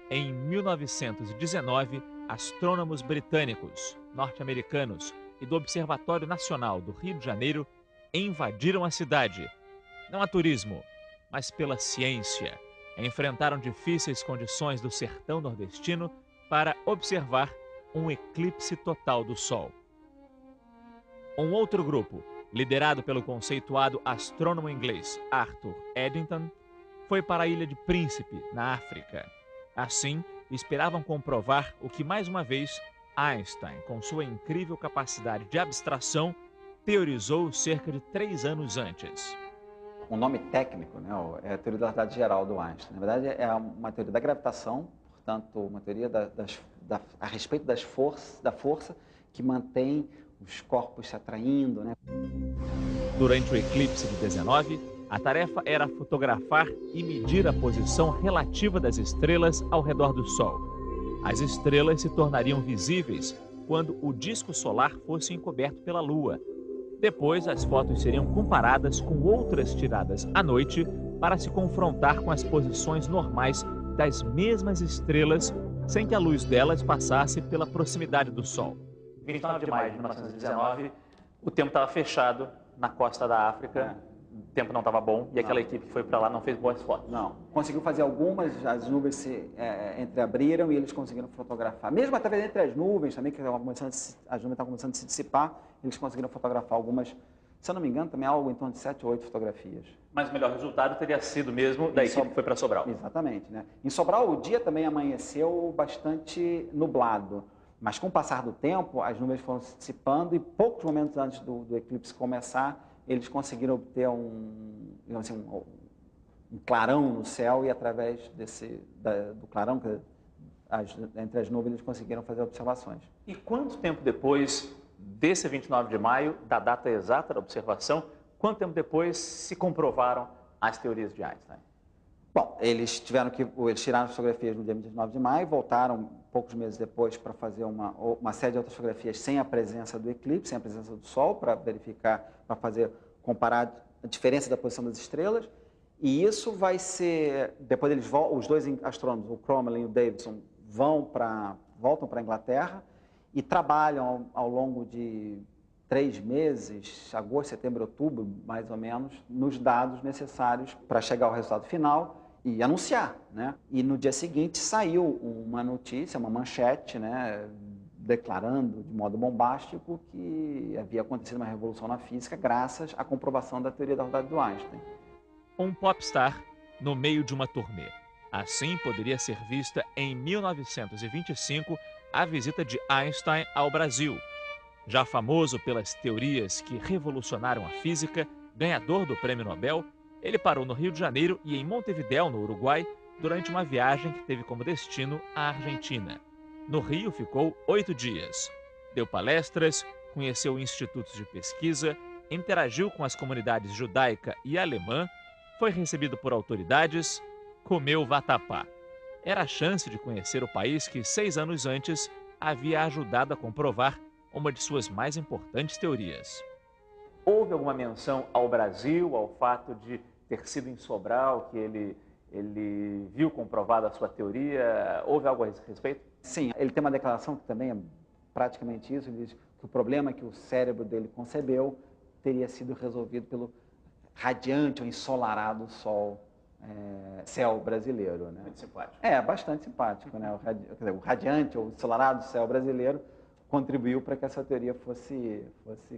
Em 1919, astrônomos britânicos, norte-americanos e do Observatório Nacional do Rio de Janeiro invadiram a cidade, não a turismo, mas pela ciência. Enfrentaram difíceis condições do sertão nordestino para observar um eclipse total do Sol. Um outro grupo, liderado pelo conceituado astrônomo inglês Arthur Eddington, foi para a Ilha de Príncipe, na África. Assim, esperavam comprovar o que, mais uma vez, Einstein, com sua incrível capacidade de abstração, teorizou cerca de 3 anos antes. O nome técnico, né, é a teoria da relatividade geral do Einstein. Na verdade, é uma teoria da gravitação, portanto, uma teoria a respeito da força que mantém os corpos se atraindo, né? Durante o eclipse de 19, a tarefa era fotografar e medir a posição relativa das estrelas ao redor do Sol. As estrelas se tornariam visíveis quando o disco solar fosse encoberto pela Lua. Depois, as fotos seriam comparadas com outras tiradas à noite para se confrontar com as posições normais das mesmas estrelas, sem que a luz delas passasse pela proximidade do Sol. 29 de maio de 1919, o tempo estava fechado na costa da África. O tempo não estava bom e aquela equipe que foi para lá não fez boas fotos. Não. Conseguiu fazer algumas, as nuvens se entreabriram e eles conseguiram fotografar. Mesmo através entre as nuvens também, que as nuvens estavam começando a se dissipar, eles conseguiram fotografar algumas, se eu não me engano, também algo em torno de 7 ou 8 fotografias. Mas o melhor resultado teria sido mesmo da equipe que foi para Sobral. Exatamente, né? Em Sobral, o dia também amanheceu bastante nublado. Mas com o passar do tempo, as nuvens foram se dissipando e poucos momentos antes do eclipse começar, eles conseguiram obter um clarão no céu e através do clarão, entre as nuvens, eles conseguiram fazer observações. E quanto tempo depois desse 29 de maio, da data exata da observação, quanto tempo depois se comprovaram as teorias de Einstein? Bom, eles tiraram as fotografias no dia 29 de maio, voltaram poucos meses depois para fazer uma série de outras fotografias sem a presença do eclipse, sem a presença do Sol, para verificar, comparar a diferença da posição das estrelas. E isso vai ser, depois os dois astrônomos, o Crommelin e o Davidson, voltam para a Inglaterra e trabalham ao longo de 3 meses, agosto, setembro, outubro, mais ou menos, nos dados necessários para chegar ao resultado final e anunciar, né? E no dia seguinte saiu uma notícia, uma manchete, né, declarando de modo bombástico que havia acontecido uma revolução na física graças à comprovação da teoria da relatividade do Einstein. Um popstar no meio de uma turnê. Assim poderia ser vista em 1925 a visita de Einstein ao Brasil. Já famoso pelas teorias que revolucionaram a física, ganhador do Prêmio Nobel, ele parou no Rio de Janeiro e em Montevidéu, no Uruguai, durante uma viagem que teve como destino a Argentina. No Rio ficou 8 dias. Deu palestras, conheceu institutos de pesquisa, interagiu com as comunidades judaica e alemã, foi recebido por autoridades, comeu vatapá. Era a chance de conhecer o país que 6 anos antes havia ajudado a comprovar uma de suas mais importantes teorias. Houve alguma menção ao Brasil, ao fato de ter sido em Sobral, que ele viu comprovada a sua teoria? Houve algo a esse respeito? Sim, ele tem uma declaração que também é praticamente isso. Ele diz que o problema que o cérebro dele concebeu teria sido resolvido pelo radiante ou ensolarado céu brasileiro, né? Muito simpático. É, bastante simpático, né? O radiante ou ensolarado céu brasileiro contribuiu para que essa teoria fosse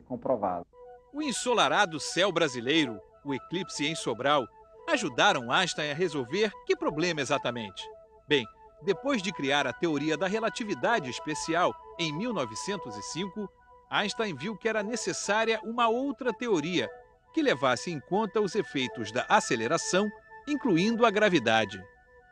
comprovada. O ensolarado céu brasileiro, o eclipse em Sobral, ajudaram Einstein a resolver que problema exatamente? Bem, depois de criar a teoria da relatividade especial em 1905, Einstein viu que era necessária uma outra teoria que levasse em conta os efeitos da aceleração, incluindo a gravidade.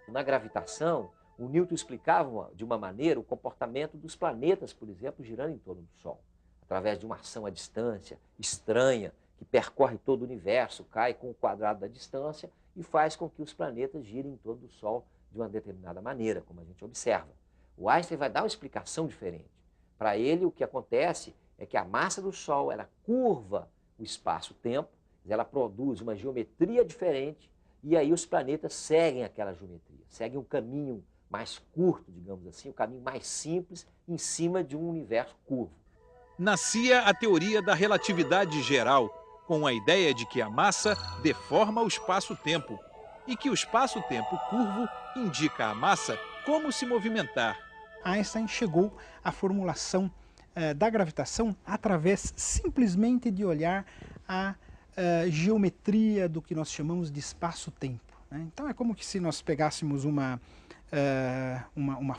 Na gravitação, o Newton explicava de uma maneira o comportamento dos planetas, por exemplo, girando em torno do Sol, através de uma ação à distância estranha, que percorre todo o universo, cai com o quadrado da distância e faz com que os planetas girem em torno do Sol de uma determinada maneira, como a gente observa. O Einstein vai dar uma explicação diferente. Para ele, o que acontece é que a massa do Sol ela curva o espaço-tempo, ela produz uma geometria diferente e aí os planetas seguem aquela geometria, seguem um caminho mais curto, digamos assim, um caminho mais simples em cima de um universo curvo. Nascia a teoria da relatividade geral, com a ideia de que a massa deforma o espaço-tempo e que o espaço-tempo curvo indica à massa como se movimentar. Einstein chegou à formulação da gravitação através simplesmente de olhar a geometria do que nós chamamos de espaço-tempo, né? Então é como que se nós pegássemos uma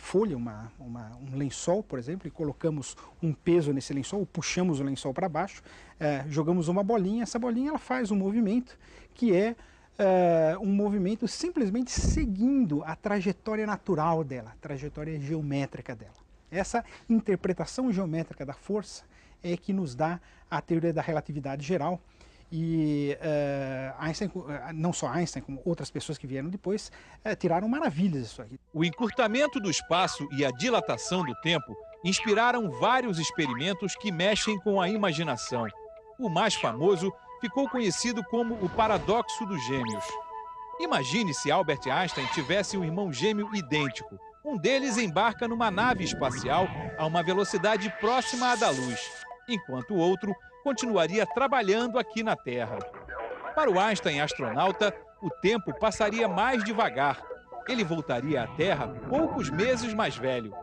folha, um lençol, por exemplo, e colocamos um peso nesse lençol, ou puxamos o lençol para baixo, jogamos uma bolinha, essa bolinha ela faz um movimento que é um movimento simplesmente seguindo a trajetória natural dela, a trajetória geométrica dela. Essa interpretação geométrica da força é que nos dá a teoria da relatividade geral. E Einstein, não só Einstein, como outras pessoas que vieram depois, tiraram maravilhas disso aqui. O encurtamento do espaço e a dilatação do tempo inspiraram vários experimentos que mexem com a imaginação. O mais famoso ficou conhecido como o paradoxo dos gêmeos. Imagine se Albert Einstein tivesse um irmão gêmeo idêntico. Um deles embarca numa nave espacial a uma velocidade próxima à da luz, enquanto o outro continuaria trabalhando aqui na Terra. Para o Einstein astronauta, o tempo passaria mais devagar. Ele voltaria à Terra poucos meses mais velho.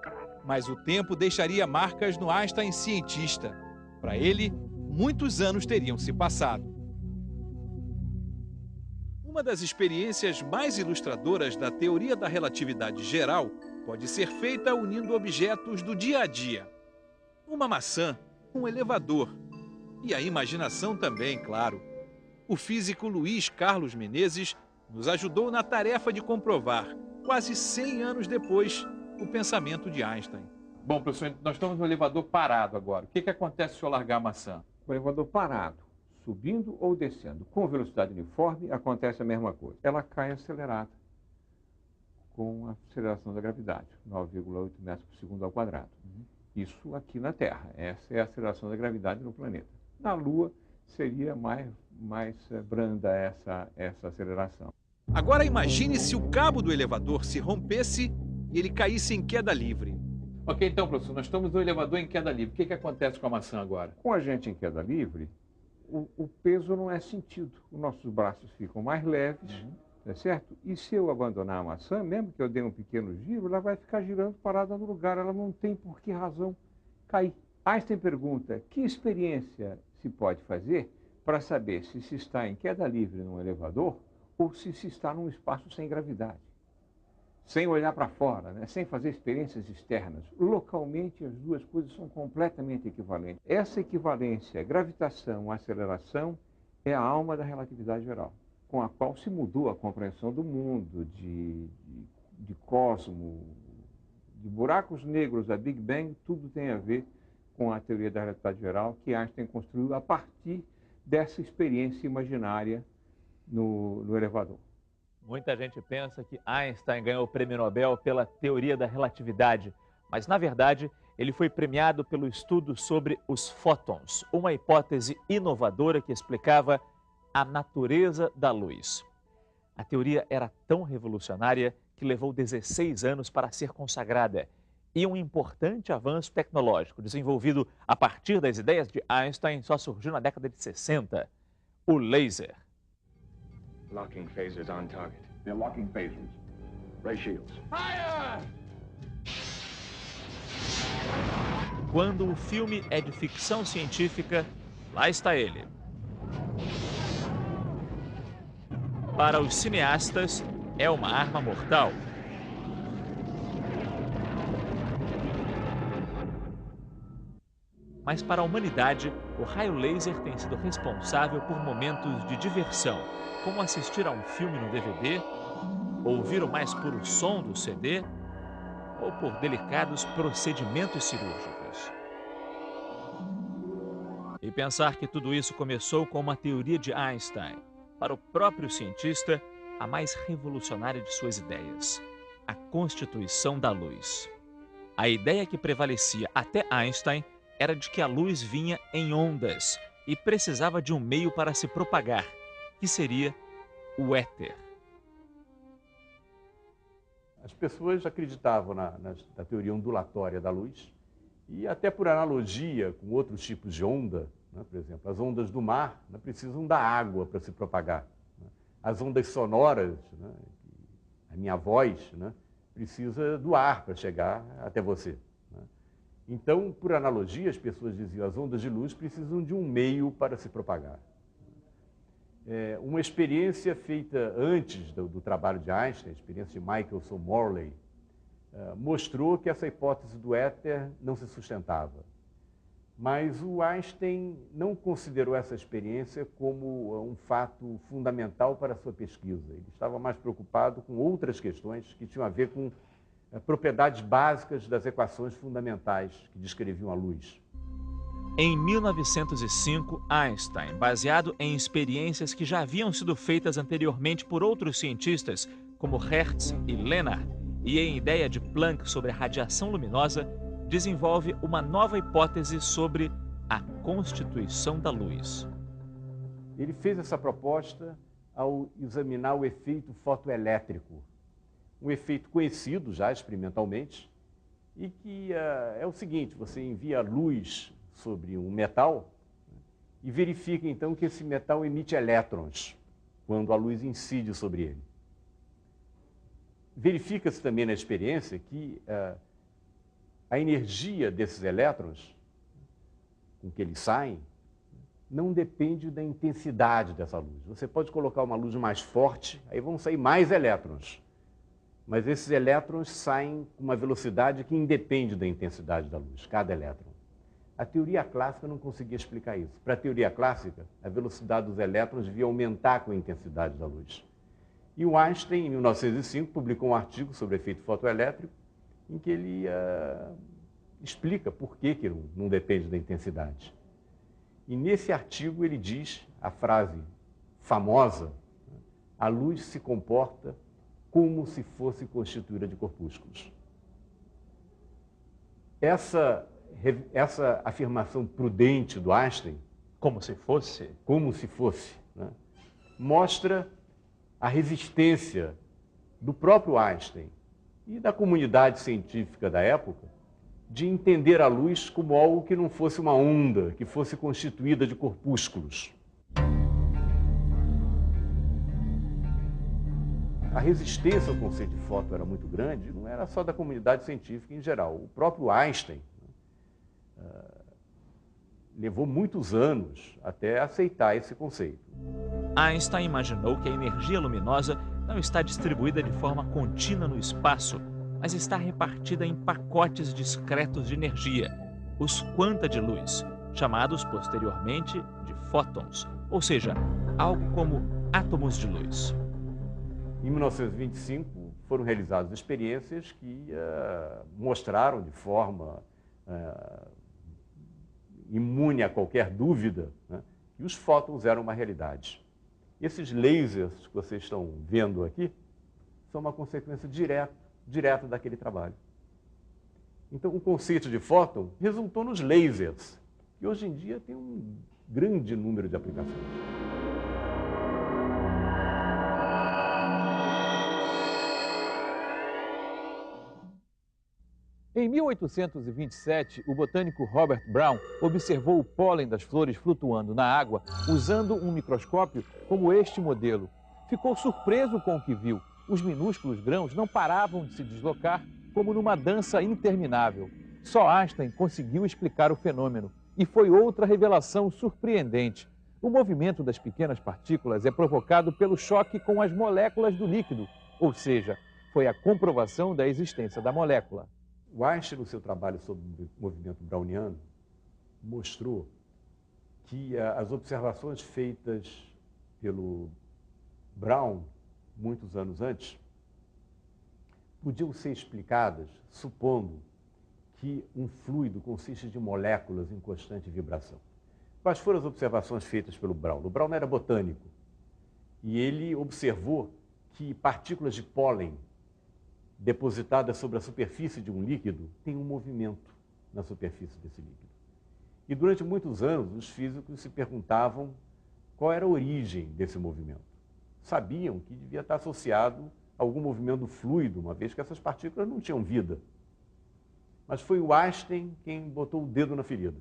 Mas o tempo deixaria marcas no Einstein cientista. Para ele, muitos anos teriam se passado. Uma das experiências mais ilustradoras da teoria da relatividade geral pode ser feita unindo objetos do dia a dia. Uma maçã, um elevador e a imaginação também, claro. O físico Luiz Carlos Menezes nos ajudou na tarefa de comprovar, quase 100 anos depois, o pensamento de Einstein. Bom, professor, nós estamos no elevador parado agora. O que acontece se eu largar a maçã? O elevador parado, subindo ou descendo, com velocidade uniforme, acontece a mesma coisa. Ela cai acelerada, com a aceleração da gravidade, 9,8 metros por segundo ao quadrado. Isso aqui na Terra. Essa é a aceleração da gravidade no planeta. Na Lua seria mais branda essa aceleração. Agora imagine se o cabo do elevador se rompesse e ele caísse em queda livre. Ok, então, professor, nós estamos no elevador em queda livre. O que acontece com a maçã agora? Com a gente em queda livre, o peso não é sentido. Os nossos braços ficam mais leves, tá certo? E se eu abandonar a maçã, mesmo que eu dê um pequeno giro, ela vai ficar girando parada no lugar. Ela não tem por que razão cair. Einstein pergunta, que experiência se pode fazer para saber se se está em queda livre num elevador ou se se está num espaço sem gravidade? Sem olhar para fora, né? Sem fazer experiências externas. Localmente, as duas coisas são completamente equivalentes. Essa equivalência, gravitação, aceleração, é a alma da relatividade geral, com a qual se mudou a compreensão do mundo, de cosmo, de buracos negros, da Big Bang, tudo tem a ver com a teoria da relatividade geral que Einstein construiu a partir dessa experiência imaginária no elevador. Muita gente pensa que Einstein ganhou o prêmio Nobel pela teoria da relatividade, mas, na verdade, ele foi premiado pelo estudo sobre os fótons, uma hipótese inovadora que explicava a natureza da luz. A teoria era tão revolucionária que levou 16 anos para ser consagrada e um importante avanço tecnológico desenvolvido a partir das ideias de Einstein só surgiu na década de 60, o laser. Locking phasers on target. They're locking phasers. Ray shields. Fire! Quando o filme é de ficção científica, lá está ele. Para os cineastas, é uma arma mortal. Mas para a humanidade, o raio laser tem sido responsável por momentos de diversão, como assistir a um filme no DVD ouvir o mais puro som do CD ou por delicados procedimentos cirúrgicos. E pensar que tudo isso começou com uma teoria de Einstein, para o próprio cientista, a mais revolucionária de suas ideias, a constituição da luz. A ideia que prevalecia até Einstein era de que a luz vinha em ondas e precisava de um meio para se propagar, que seria o éter. As pessoas acreditavam na teoria ondulatória da luz e até por analogia com outros tipos de onda, né? Por exemplo, as ondas do mar, né, precisam da água para se propagar. Né? As ondas sonoras, né, a minha voz, né, precisa do ar para chegar até você. Né? Então, por analogia, as pessoas diziam as ondas de luz precisam de um meio para se propagar. Uma experiência feita antes do trabalho de Einstein, a experiência de Michelson-Morley, mostrou que essa hipótese do éter não se sustentava. Mas o Einstein não considerou essa experiência como um fato fundamental para a sua pesquisa. Ele estava mais preocupado com outras questões que tinham a ver com propriedades básicas das equações fundamentais que descreviam a luz. Em 1905, Einstein, baseado em experiências que já haviam sido feitas anteriormente por outros cientistas, como Hertz e Lennard, e em ideia de Planck sobre a radiação luminosa, desenvolve uma nova hipótese sobre a constituição da luz. Ele fez essa proposta ao examinar o efeito fotoelétrico, um efeito conhecido já experimentalmente, e que é o seguinte: você envia luz sobre um metal e verifica então que esse metal emite elétrons quando a luz incide sobre ele. Verifica-se também na experiência que a energia desses elétrons, com que eles saem, não depende da intensidade dessa luz. Você pode colocar uma luz mais forte, aí vão sair mais elétrons. Mas esses elétrons saem com uma velocidade que independe da intensidade da luz, cada elétron. A teoria clássica não conseguia explicar isso. Para a teoria clássica, a velocidade dos elétrons devia aumentar com a intensidade da luz. E o Einstein, em 1905, publicou um artigo sobre o efeito fotoelétrico, em que ele explica por que não depende da intensidade. E nesse artigo ele diz a frase famosa: a luz se comporta como se fosse constituída de corpúsculos. Essa afirmação prudente do Einstein, como se fosse, né, mostra a resistência do próprio Einstein e da comunidade científica da época de entender a luz como algo que não fosse uma onda, que fosse constituída de corpúsculos. A resistência ao conceito de fóton era muito grande, não era só da comunidade científica em geral. O próprio Einstein levou muitos anos até aceitar esse conceito. Einstein imaginou que a energia luminosa não está distribuída de forma contínua no espaço, mas está repartida em pacotes discretos de energia, os quanta de luz, chamados posteriormente de fótons, ou seja, algo como átomos de luz. Em 1925, foram realizadas experiências que mostraram de forma imune a qualquer dúvida, né, que os fótons eram uma realidade. Esses lasers que vocês estão vendo aqui são uma consequência direta daquele trabalho. Então, o conceito de fóton resultou nos lasers, que hoje em dia tem um grande número de aplicações. Em 1827, o botânico Robert Brown observou o pólen das flores flutuando na água usando um microscópio como este modelo. Ficou surpreso com o que viu. Os minúsculos grãos não paravam de se deslocar como numa dança interminável. Só Einstein conseguiu explicar o fenômeno. E foi outra revelação surpreendente. O movimento das pequenas partículas é provocado pelo choque com as moléculas do líquido, ou seja, foi a comprovação da existência da molécula. O Einstein, no seu trabalho sobre o movimento browniano, mostrou que as observações feitas pelo Brown, muitos anos antes, podiam ser explicadas supondo que um fluido consiste de moléculas em constante vibração. Quais foram as observações feitas pelo Brown? O Brown era botânico e ele observou que partículas de pólen depositadas sobre a superfície de um líquido têm um movimento na superfície desse líquido. E durante muitos anos os físicos se perguntavam qual era a origem desse movimento. Sabiam que devia estar associado a algum movimento do fluido, uma vez que essas partículas não tinham vida. Mas foi o Einstein quem botou o dedo na ferida,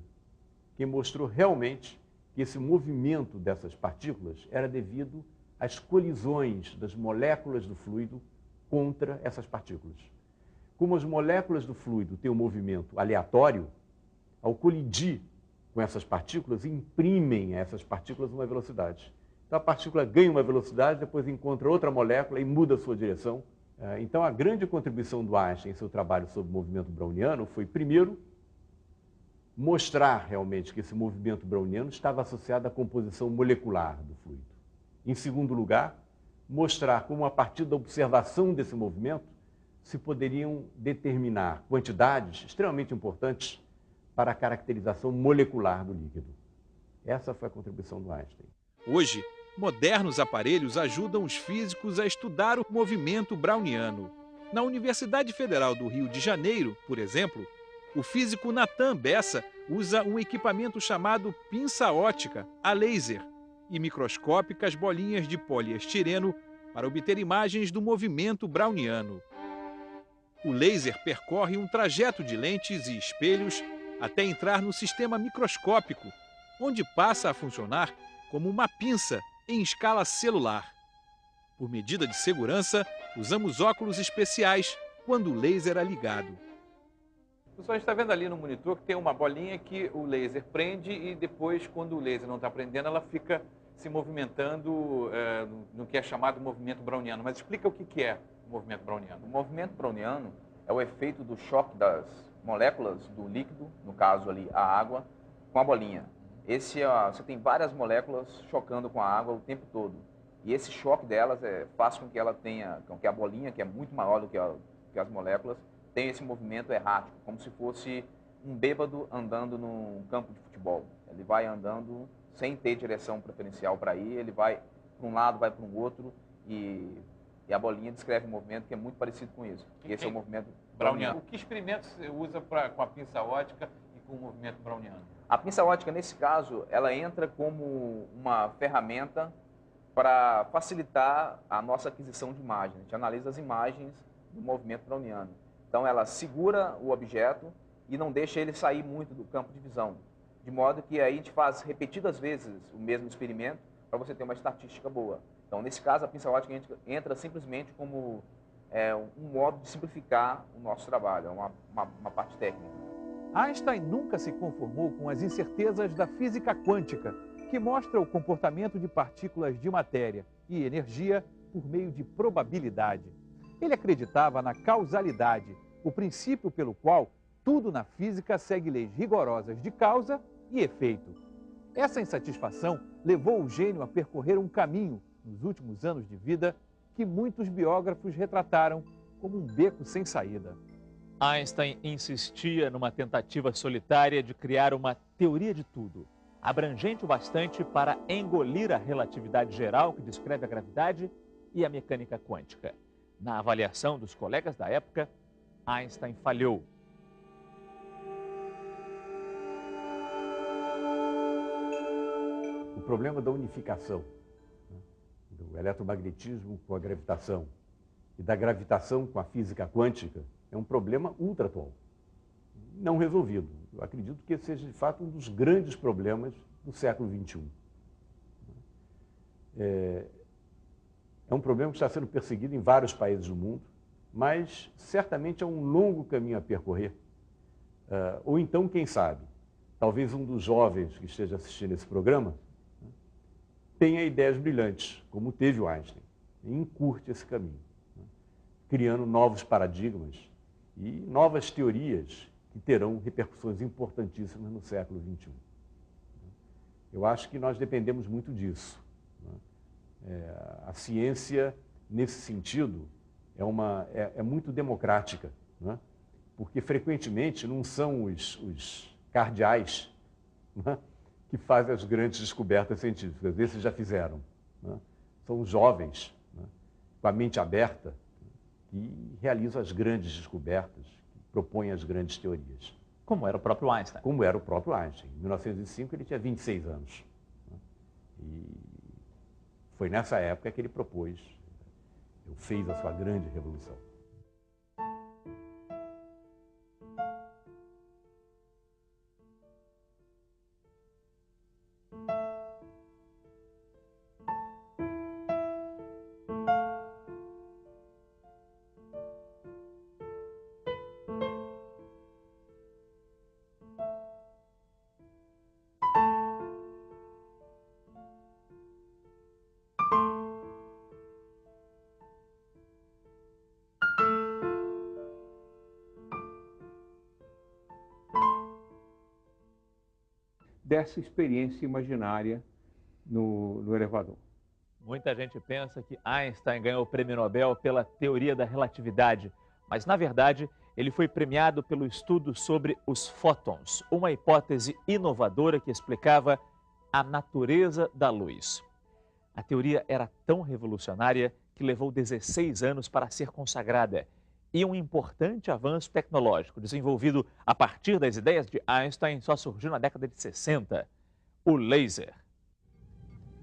quem mostrou realmente que esse movimento dessas partículas era devido às colisões das moléculas do fluido contra essas partículas. Como as moléculas do fluido têm um movimento aleatório, ao colidir com essas partículas, imprimem a essas partículas uma velocidade. Então a partícula ganha uma velocidade, depois encontra outra molécula e muda a sua direção. Então a grande contribuição do Einstein em seu trabalho sobre o movimento browniano foi, primeiro, mostrar realmente que esse movimento browniano estava associado à composição molecular do fluido. Em segundo lugar, mostrar como, a partir da observação desse movimento, se poderiam determinar quantidades extremamente importantes para a caracterização molecular do líquido. Essa foi a contribuição do Einstein. Hoje, modernos aparelhos ajudam os físicos a estudar o movimento browniano. Na Universidade Federal do Rio de Janeiro, por exemplo, o físico Natan Bessa usa um equipamento chamado pinça ótica, a laser, e microscópicas bolinhas de poliestireno para obter imagens do movimento browniano. O laser percorre um trajeto de lentes e espelhos até entrar no sistema microscópico, onde passa a funcionar como uma pinça em escala celular. Por medida de segurança, usamos óculos especiais quando o laser é ligado. Pessoal, a gente está vendo ali no monitor que tem uma bolinha que o laser prende e depois, quando o laser não está prendendo, ela fica se movimentando no que é chamado movimento browniano. Mas explica o que é o movimento browniano. O movimento browniano é o efeito do choque das moléculas do líquido, no caso ali a água, com a bolinha. Você tem várias moléculas chocando com a água o tempo todo. E esse choque delas faz com que ela tenha, com que a bolinha, que é muito maior do que as moléculas, tenha esse movimento errático, como se fosse um bêbado andando num campo de futebol. Ele vai andando sem ter direção preferencial para ir, ele vai para um lado, vai para um outro, e a bolinha descreve um movimento que é muito parecido com isso. Esse é o movimento browniano. O que experimentos você usa com a pinça ótica e com o movimento browniano? A pinça ótica, nesse caso, ela entra como uma ferramenta para facilitar a nossa aquisição de imagens. A gente analisa as imagens do movimento browniano. Então, ela segura o objeto e não deixa ele sair muito do campo de visão. De modo que aí a gente faz repetidas vezes o mesmo experimento para você ter uma estatística boa. Então, nesse caso, a pinça ótica entra simplesmente como um modo de simplificar o nosso trabalho, é uma parte técnica. Einstein nunca se conformou com as incertezas da física quântica, que mostra o comportamento de partículas de matéria e energia por meio de probabilidade. Ele acreditava na causalidade, o princípio pelo qual tudo na física segue leis rigorosas de causa e efeito. Essa insatisfação levou o gênio a percorrer um caminho, nos últimos anos de vida, que muitos biógrafos retrataram como um beco sem saída. Einstein insistia numa tentativa solitária de criar uma teoria de tudo, abrangente o bastante para engolir a relatividade geral que descreve a gravidade e a mecânica quântica. Na avaliação dos colegas da época, Einstein falhou. O problema da unificação, do eletromagnetismo com a gravitação e da gravitação com a física quântica é um problema ultra atual, não resolvido. Eu acredito que esse seja, de fato, um dos grandes problemas do século XXI. É um problema que está sendo perseguido em vários países do mundo, mas certamente é um longo caminho a percorrer. Ou então, quem sabe, talvez um dos jovens que esteja assistindo esse programa tenha ideias brilhantes, como teve o Einstein, e encurte esse caminho, criando novos paradigmas e novas teorias que terão repercussões importantíssimas no século XXI. Eu acho que nós dependemos muito disso. A ciência, nesse sentido, é muito democrática, né? Porque frequentemente não são os cardeais, né, que fazem as grandes descobertas científicas, esses já fizeram, né? São os jovens, né, com a mente aberta, que realizam as grandes descobertas, que propõem as grandes teorias. Como era o próprio Einstein. Como era o próprio Einstein. Em 1905 ele tinha 26 anos. Né? E foi nessa época que ele propôs, fez a sua grande revolução. Dessa experiência imaginária no elevador. Muita gente pensa que Einstein ganhou o prêmio Nobel pela teoria da relatividade, mas na verdade ele foi premiado pelo estudo sobre os fótons, uma hipótese inovadora que explicava a natureza da luz. A teoria era tão revolucionária que levou 16 anos para ser consagrada. E um importante avanço tecnológico desenvolvido a partir das ideias de Einstein só surgiu na década de 60, o laser.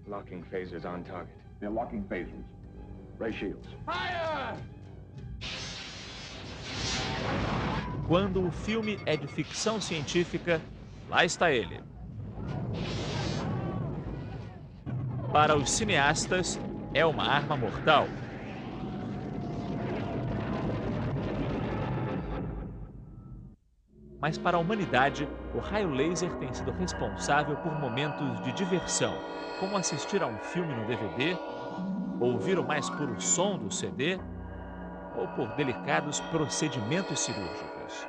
Locking phasers on target. They're locking phasers. Ray shields. Fire! Quando o filme é de ficção científica, lá está ele. Para os cineastas, é uma arma mortal. Mas para a humanidade, o raio laser tem sido responsável por momentos de diversão, como assistir a um filme no DVD, ouvir o mais puro som do CD, ou por delicados procedimentos cirúrgicos.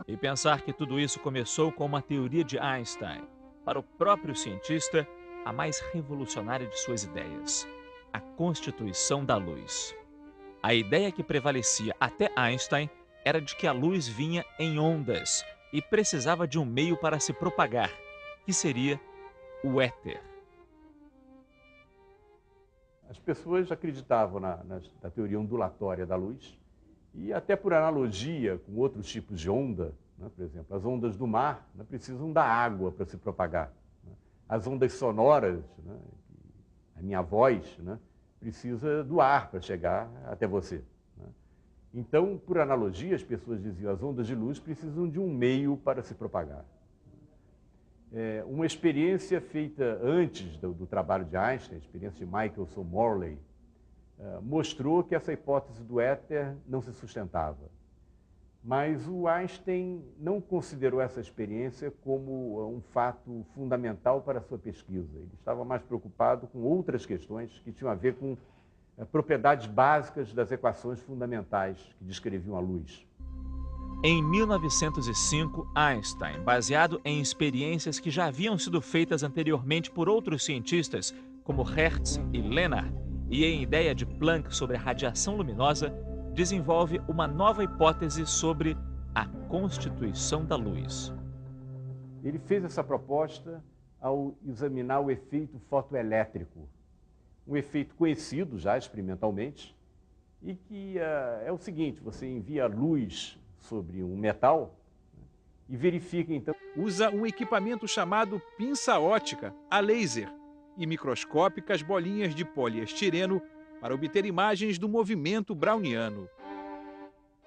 E pensar que tudo isso começou com uma teoria de Einstein, para o próprio cientista, a mais revolucionária de suas ideias, a constituição da luz. A ideia que prevalecia até Einstein era de que a luz vinha em ondas e precisava de um meio para se propagar, que seria o éter. As pessoas acreditavam na teoria ondulatória da luz e até por analogia com outros tipos de onda, né, por exemplo, as ondas do mar, né, precisam da água para se propagar. Né? As ondas sonoras, né, a minha voz, né, precisa do ar para chegar até você. Então, por analogia, as pessoas diziam que as ondas de luz precisam de um meio para se propagar. Uma experiência feita antes do trabalho de Einstein, a experiência de Michelson Morley, mostrou que essa hipótese do éter não se sustentava. Mas o Einstein não considerou essa experiência como um fato fundamental para a sua pesquisa. Ele estava mais preocupado com outras questões que tinham a ver com propriedades básicas das equações fundamentais que descreviam a luz. Em 1905, Einstein, baseado em experiências que já haviam sido feitas anteriormente por outros cientistas, como Hertz e Lennard, e em ideia de Planck sobre a radiação luminosa, desenvolve uma nova hipótese sobre a constituição da luz. Ele fez essa proposta ao examinar o efeito fotoelétrico, um efeito conhecido já experimentalmente, e que é o seguinte: você envia luz sobre um metal e verifica então... Usa um equipamento chamado pinça óptica, a laser, e microscópicas bolinhas de poliestireno para obter imagens do movimento browniano.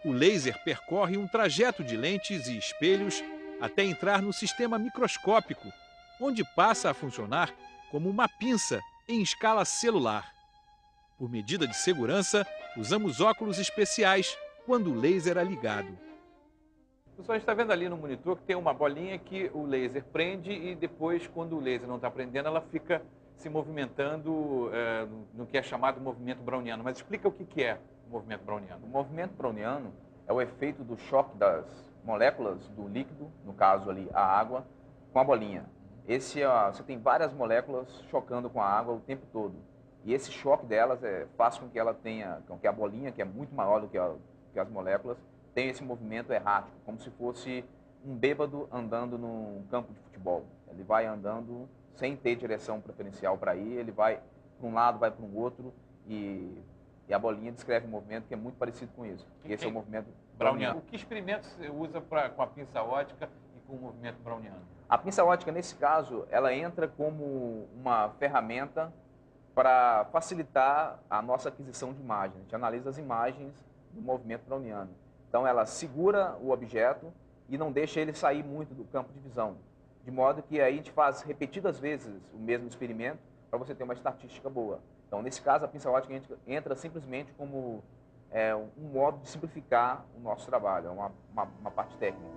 O laser percorre um trajeto de lentes e espelhos até entrar no sistema microscópico, onde passa a funcionar como uma pinça em escala celular. Por medida de segurança, usamos óculos especiais quando o laser é ligado. Pessoal, a gente está vendo ali no monitor que tem uma bolinha que o laser prende e depois, quando o laser não está prendendo, ela fica se movimentando no que é chamado movimento browniano. Mas explica o que é o movimento browniano. O movimento browniano é o efeito do choque das moléculas do líquido, no caso ali a água, com a bolinha. Você tem várias moléculas chocando com a água o tempo todo. E esse choque delas faz com que ela tenha, com que a bolinha, que é muito maior do que as moléculas, tenha esse movimento errático, como se fosse um bêbado andando num campo de futebol. Ele vai andando sem ter direção preferencial para ir, ele vai para um lado, vai para um outro, e a bolinha descreve um movimento que é muito parecido com isso. E esse é o movimento browniano. O que experimentos você usa com a pinça ótica e com o movimento browniano? A pinça ótica, nesse caso, ela entra como uma ferramenta para facilitar a nossa aquisição de imagens. A gente analisa as imagens do movimento browniano. Então, ela segura o objeto e não deixa ele sair muito do campo de visão. De modo que aí a gente faz repetidas vezes o mesmo experimento para você ter uma estatística boa. Então, nesse caso, a pinça ótica entra simplesmente como um modo de simplificar o nosso trabalho, é uma parte técnica.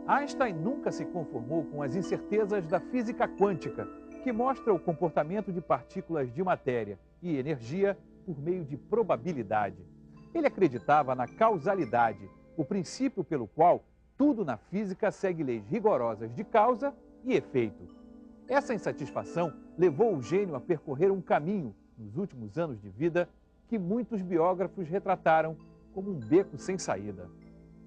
Einstein nunca se conformou com as incertezas da física quântica, que mostra o comportamento de partículas de matéria e energia por meio de probabilidade. Ele acreditava na causalidade, o princípio pelo qual tudo na física segue leis rigorosas de causa e efeito. Essa insatisfação levou o gênio a percorrer um caminho, nos últimos anos de vida, que muitos biógrafos retrataram como um beco sem saída.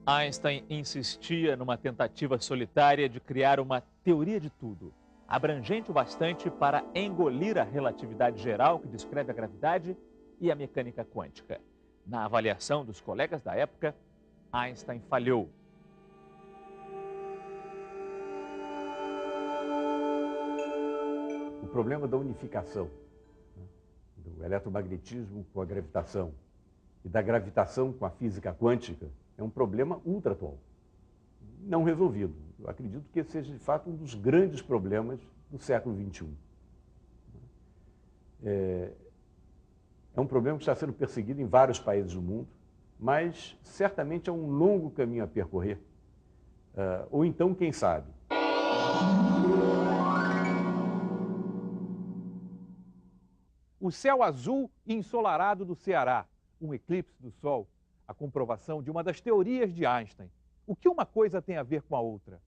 Einstein insistia numa tentativa solitária de criar uma teoria de tudo, abrangente o bastante para engolir a relatividade geral que descreve a gravidade e a mecânica quântica. Na avaliação dos colegas da época, Einstein falhou. O problema da unificação, do eletromagnetismo com a gravitação e da gravitação com a física quântica é um problema ultra atual, não resolvido. Eu acredito que esse seja, de fato, um dos grandes problemas do século XXI. É um problema que está sendo perseguido em vários países do mundo, mas certamente é um longo caminho a percorrer. Ou então, quem sabe? O céu azul e ensolarado do Ceará, um eclipse do Sol, a comprovação de uma das teorias de Einstein. O que uma coisa tem a ver com a outra?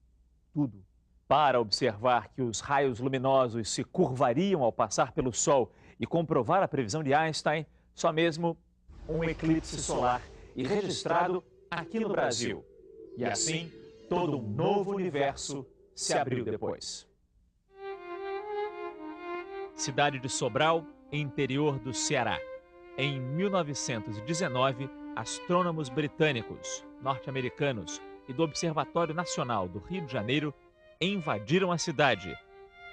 Tudo. Para observar que os raios luminosos se curvariam ao passar pelo Sol e comprovar a previsão de Einstein, só mesmo um eclipse solar e registrado aqui no Brasil. E assim, todo um novo universo se abriu depois. Cidade de Sobral, interior do Ceará. Em 1919, astrônomos britânicos, norte-americanos e do Observatório Nacional do Rio de Janeiro invadiram a cidade,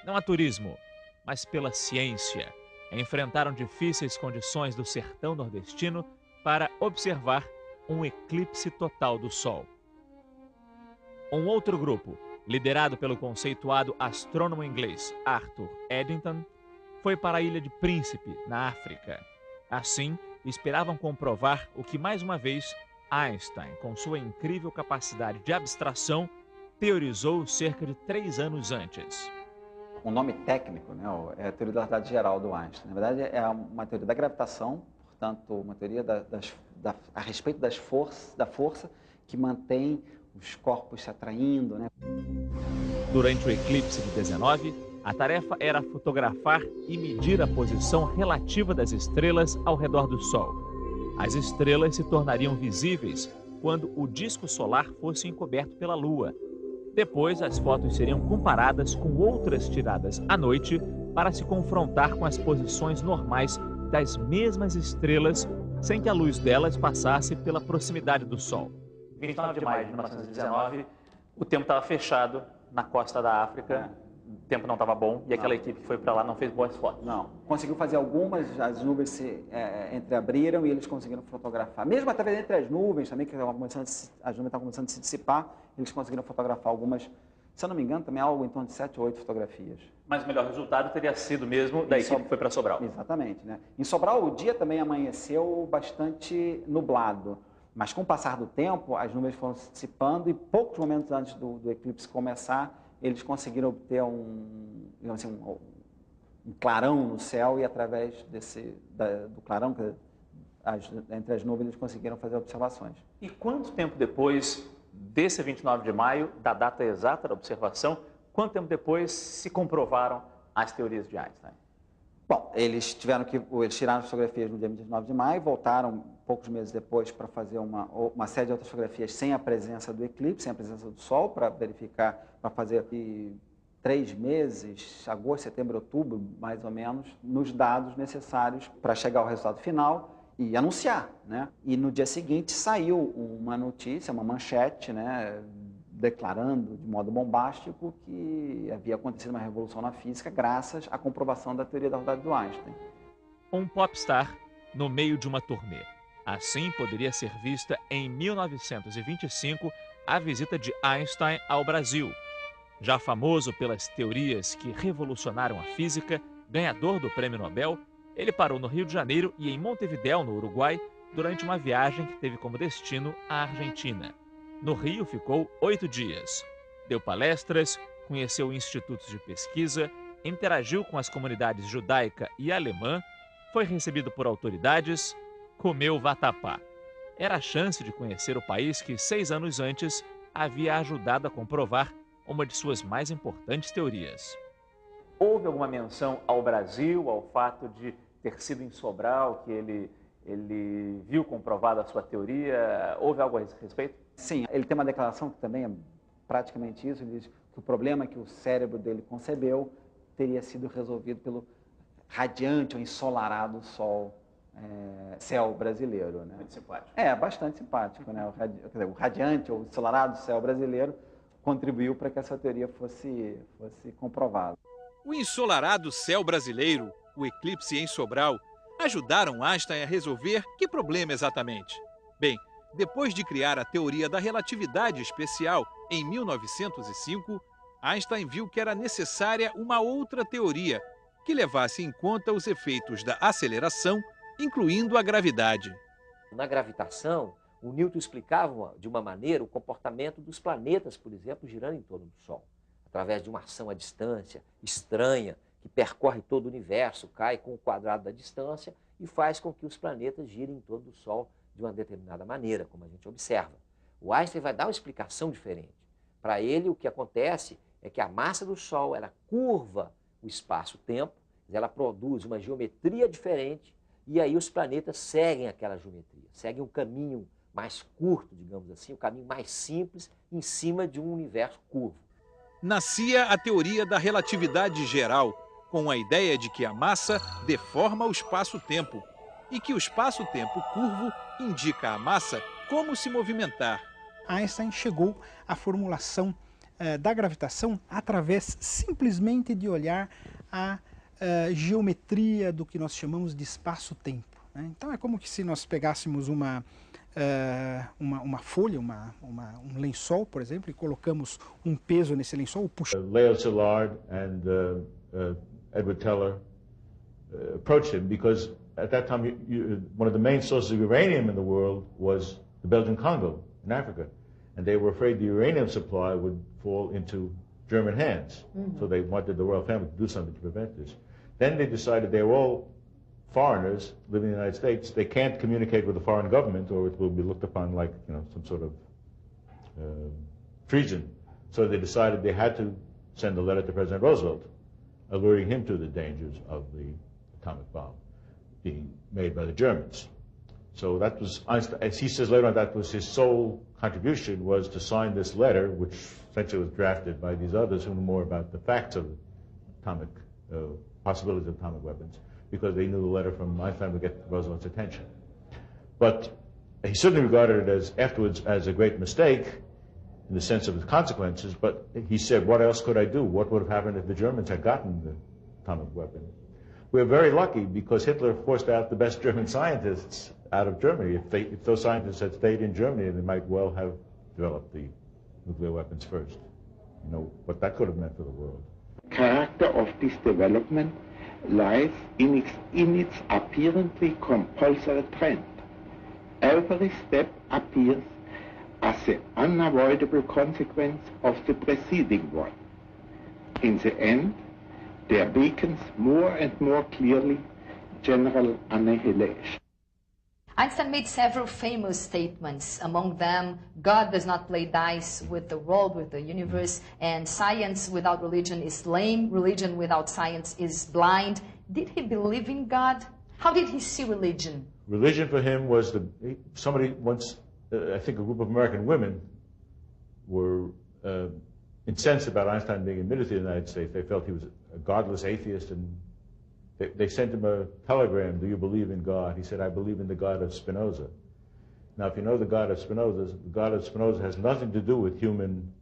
não a turismo, mas pela ciência. Enfrentaram difíceis condições do sertão nordestino para observar um eclipse total do Sol. Um outro grupo, liderado pelo conceituado astrônomo inglês Arthur Eddington, foi para a Ilha de Príncipe, na África. Assim, esperavam comprovar o que, mais uma vez, Einstein, com sua incrível capacidade de abstração, teorizou cerca de 3 anos antes. O nome técnico, né, é a teoria da relatividade geral do Einstein. Na verdade, é uma teoria da gravitação, portanto, uma teoria a respeito da força que mantém os corpos se atraindo, né? Durante o eclipse de 19, a tarefa era fotografar e medir a posição relativa das estrelas ao redor do Sol. As estrelas se tornariam visíveis quando o disco solar fosse encoberto pela Lua. Depois, as fotos seriam comparadas com outras tiradas à noite para se confrontar com as posições normais das mesmas estrelas sem que a luz delas passasse pela proximidade do Sol. 29 de maio de 1919, o tempo estava fechado na costa da África. O tempo não estava bom e aquela equipe que foi para lá não fez boas fotos. Não. Conseguiu fazer algumas, as nuvens se entreabriram e eles conseguiram fotografar. Mesmo através entre as nuvens também, que as nuvens estavam começando a se dissipar, eles conseguiram fotografar algumas, se eu não me engano, também algo em torno de 7 ou 8 fotografias. Mas o melhor resultado teria sido mesmo da equipe que foi para Sobral. Exatamente. Né? Em Sobral, o dia também amanheceu bastante nublado. Mas com o passar do tempo, as nuvens foram se dissipando e poucos momentos antes do eclipse começar, eles conseguiram obter um clarão no céu e através do clarão, entre as nuvens, eles conseguiram fazer observações. E quanto tempo depois desse 29 de maio, da data exata da observação, quanto tempo depois se comprovaram as teorias de Einstein? Bom, eles tiraram as fotografias no dia 29 de maio, voltaram poucos meses depois para fazer uma série de outras fotografias sem a presença do eclipse, sem a presença do Sol, para verificar, para fazer 3 meses, agosto, setembro, outubro, mais ou menos, nos dados necessários para chegar ao resultado final e anunciar, né? E no dia seguinte saiu uma notícia, uma manchete, né, declarando de modo bombástico que havia acontecido uma revolução na física graças à comprovação da teoria da relatividade do Einstein. Um popstar no meio de uma turnê. Assim poderia ser vista em 1925 a visita de Einstein ao Brasil. Já famoso pelas teorias que revolucionaram a física, ganhador do Prêmio Nobel, ele parou no Rio de Janeiro e em Montevidéu, no Uruguai, durante uma viagem que teve como destino a Argentina. No Rio ficou 8 dias. Deu palestras, conheceu institutos de pesquisa, interagiu com as comunidades judaica e alemã, foi recebido por autoridades, comeu vatapá. Era a chance de conhecer o país que 6 anos antes havia ajudado a comprovar uma de suas mais importantes teorias. Houve alguma menção ao Brasil, ao fato de ter sido em Sobral, que ele viu comprovada a sua teoria? Houve algo a esse respeito? Sim, ele tem uma declaração que também é praticamente isso. Ele diz que o problema que o cérebro dele concebeu teria sido resolvido pelo radiante ou ensolarado céu brasileiro, né? Muito simpático. É, bastante simpático, né? O radiante ou ensolarado céu brasileiro contribuiu para que essa teoria fosse comprovada. O ensolarado céu brasileiro, o eclipse em Sobral, ajudaram Einstein a resolver que problema exatamente? Bem, depois de criar a teoria da relatividade especial em 1905, Einstein viu que era necessária uma outra teoria que levasse em conta os efeitos da aceleração, incluindo a gravidade. Na gravitação, o Newton explicava de uma maneira o comportamento dos planetas, por exemplo, girando em torno do Sol, através de uma ação à distância estranha, que percorre todo o universo, cai com o quadrado da distância e faz com que os planetas girem em torno do Sol de uma determinada maneira, como a gente observa. O Einstein vai dar uma explicação diferente. Para ele, o que acontece é que a massa do Sol ela curva o espaço-tempo, ela produz uma geometria diferente e aí os planetas seguem aquela geometria, seguem um caminho mais curto, digamos assim, um caminho mais simples em cima de um universo curvo. Nascia a teoria da relatividade geral, com a ideia de que a massa deforma o espaço-tempo e que o espaço-tempo curvo indica à massa como se movimentar. Einstein chegou à formulação da gravitação através simplesmente de olhar a geometria do que nós chamamos de espaço-tempo, né? Então é como que se nós pegássemos uma folha, um lençol, por exemplo, e colocamos um peso nesse lençol, puxamos. Leo Szilard and Edward Teller approached him because at that time one of the main sources of uranium in the world was the Belgian Congo in Africa, and they were afraid the uranium supply would fall into German hands. So they wanted the royal family to do something to prevent this. Then they decided they were all foreigners living in the United States. They can't communicate with the foreign government or it will be looked upon like, you know, some sort of treason. So they decided they had to send a letter to President Roosevelt alerting him to the dangers of the atomic bomb being made by the Germans. So that was Einstein, as he says later on, that was his sole contribution, was to sign this letter, which essentially was drafted by these others who knew more about the facts of atomic possibilities of atomic weapons, because they knew the letter from Einstein would get Roosevelt's attention. But he certainly regarded it as afterwards as a great mistake in the sense of its consequences, but he said, what else could I do? What would have happened if the Germans had gotten the atomic weapon? We're very lucky because Hitler forced out the best German scientists out of Germany. If those scientists had stayed in Germany, they might well have developed the nuclear weapons first. You know, what that could have meant for the world. Character of this development lies in its apparently compulsory trend. Every step appears as an unavoidable consequence of the preceding one. In the end, there beacons more and more clearly general annihilation. Einstein made several famous statements, among them, God does not play dice with the world, with the universe, and science without religion is lame, religion without science is blind, Did he believe in God? How did he see religion? Religion for him was somebody once, I think a group of American women were incensed about Einstein being admitted to the United States. They felt he was a godless atheist, and they sent him a telegram, "Do you believe in God?" He said, "I believe in the God of Spinoza." Now, if you know the God of Spinoza has nothing to do with human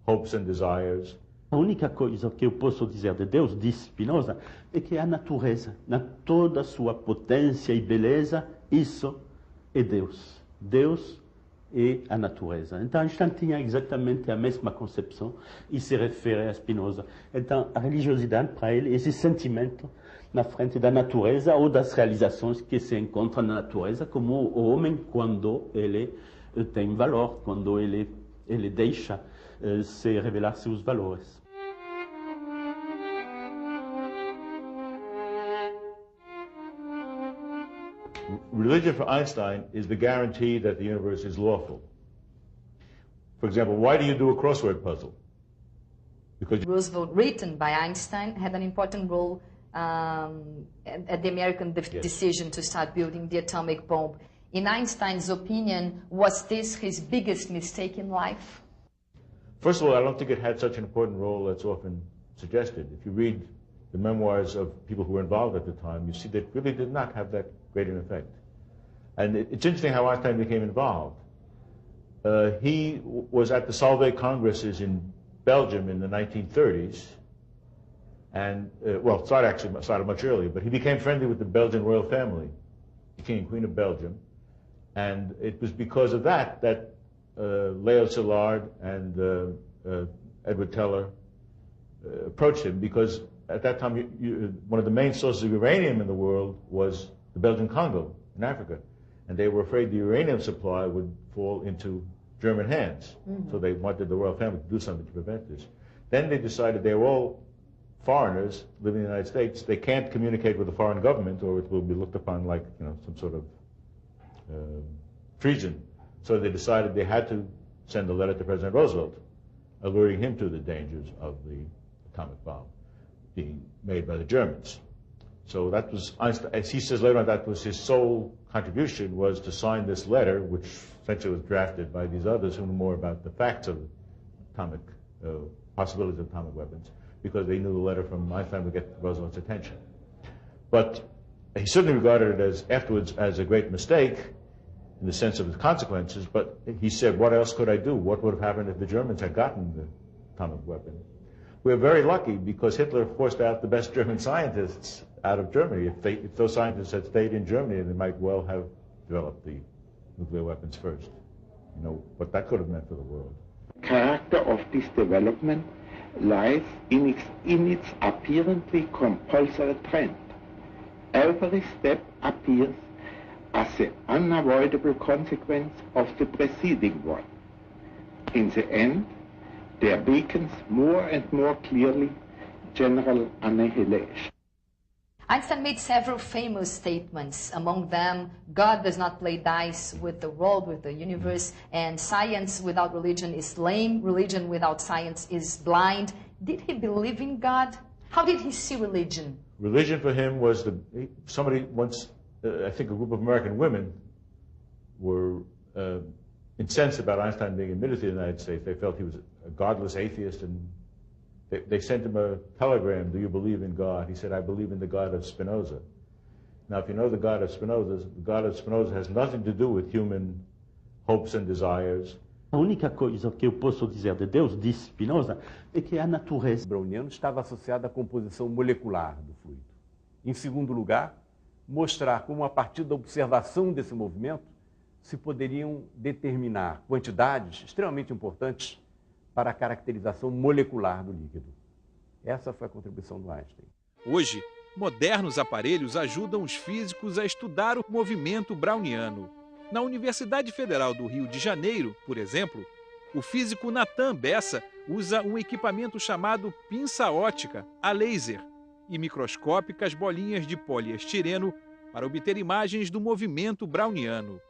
hopes and desires. A única coisa que eu posso dizer de Deus, diz Spinoza, é que a natureza, na toda a sua potência e beleza, isso é Deus. Deus é a natureza. Então, Einstein tinha exatamente a mesma concepção e se refere a Spinoza. Então, a religiosidade, para ele, é esse sentimento na frente da natureza ou das realizações que se encontram na natureza, como o homem, quando ele tem valor, quando ele deixa se revelar seus valores. Religion for Einstein is the guarantee that the universe is lawful. For example, why do you do a crossword puzzle? Because Roosevelt, written by Einstein, had an important role at the American decision to start building the atomic bomb. In Einstein's opinion, was this his biggest mistake in life? First of all, I don't think it had such an important role that's often suggested. If you read the memoirs of people who were involved at the time, you see that it really did not have that great an effect. And it's interesting how Einstein became involved. He was at the Solvay Congresses in Belgium in the 1930s, and, well, started much earlier, but he became friendly with the Belgian royal family, the King and Queen of Belgium, and it was because of that that Leo Szilard and Edward Teller approached him, because at that time one of the main sources of uranium in the world was the Belgian Congo in Africa, and they were afraid the uranium supply would fall into German hands. So they wanted the royal family to do something to prevent this. Then they decided they were all foreigners living in the United States. They can't communicate with the foreign government, or it will be looked upon like, you know, some sort of treason. So they decided they had to send a letter to President Roosevelt, alerting him to the dangers of the atomic bomb being made by the Germans. So that was Einstein, as he says later on, that was his sole contribution, was to sign this letter, which essentially was drafted by these others who knew more about the facts of atomic possibilities of atomic weapons, because they knew the letter from Einstein would get Roosevelt's attention. But he certainly regarded it as afterwards as a great mistake in the sense of its consequences, but he said, what else could I do? What would have happened if the Germans had gotten the atomic weapon? We're very lucky because Hitler forced out the best German scientists out of Germany. If those scientists had stayed in Germany, they might well have developed the nuclear weapons first. You know, what that could have meant for the world. Character of this development lies in its apparently compulsory trend. Every step appears as an unavoidable consequence of the preceding one. In the end, there beacons more and more clearly general annihilation. Einstein made several famous statements, among them, God does not play dice with the world, with the universe, and science without religion is lame, religion without science is blind. Did he believe in God? How did he see religion? Religion for him was somebody once, I think a group of American women were incensed about Einstein being admitted to the United States. They felt he was a godless atheist, and they sent him a telegram, "Do you believe in God?" He said, "I believe in the God of Spinoza." Now, if you know the God of Spinoza has nothing to do with human hopes and desires. A única coisa que eu posso dizer de Deus, diz Spinoza, é que a natureza browniano estava associada à composição molecular do fluido. Em segundo lugar, mostrar como, a partir da observação desse movimento, se poderiam determinar quantidades extremamente importantes para a caracterização molecular do líquido. Essa foi a contribuição do Einstein. Hoje, modernos aparelhos ajudam os físicos a estudar o movimento browniano. Na Universidade Federal do Rio de Janeiro, por exemplo, o físico Nathan Bessa usa um equipamento chamado pinça ótica, a laser, e microscópicas bolinhas de poliestireno para obter imagens do movimento browniano.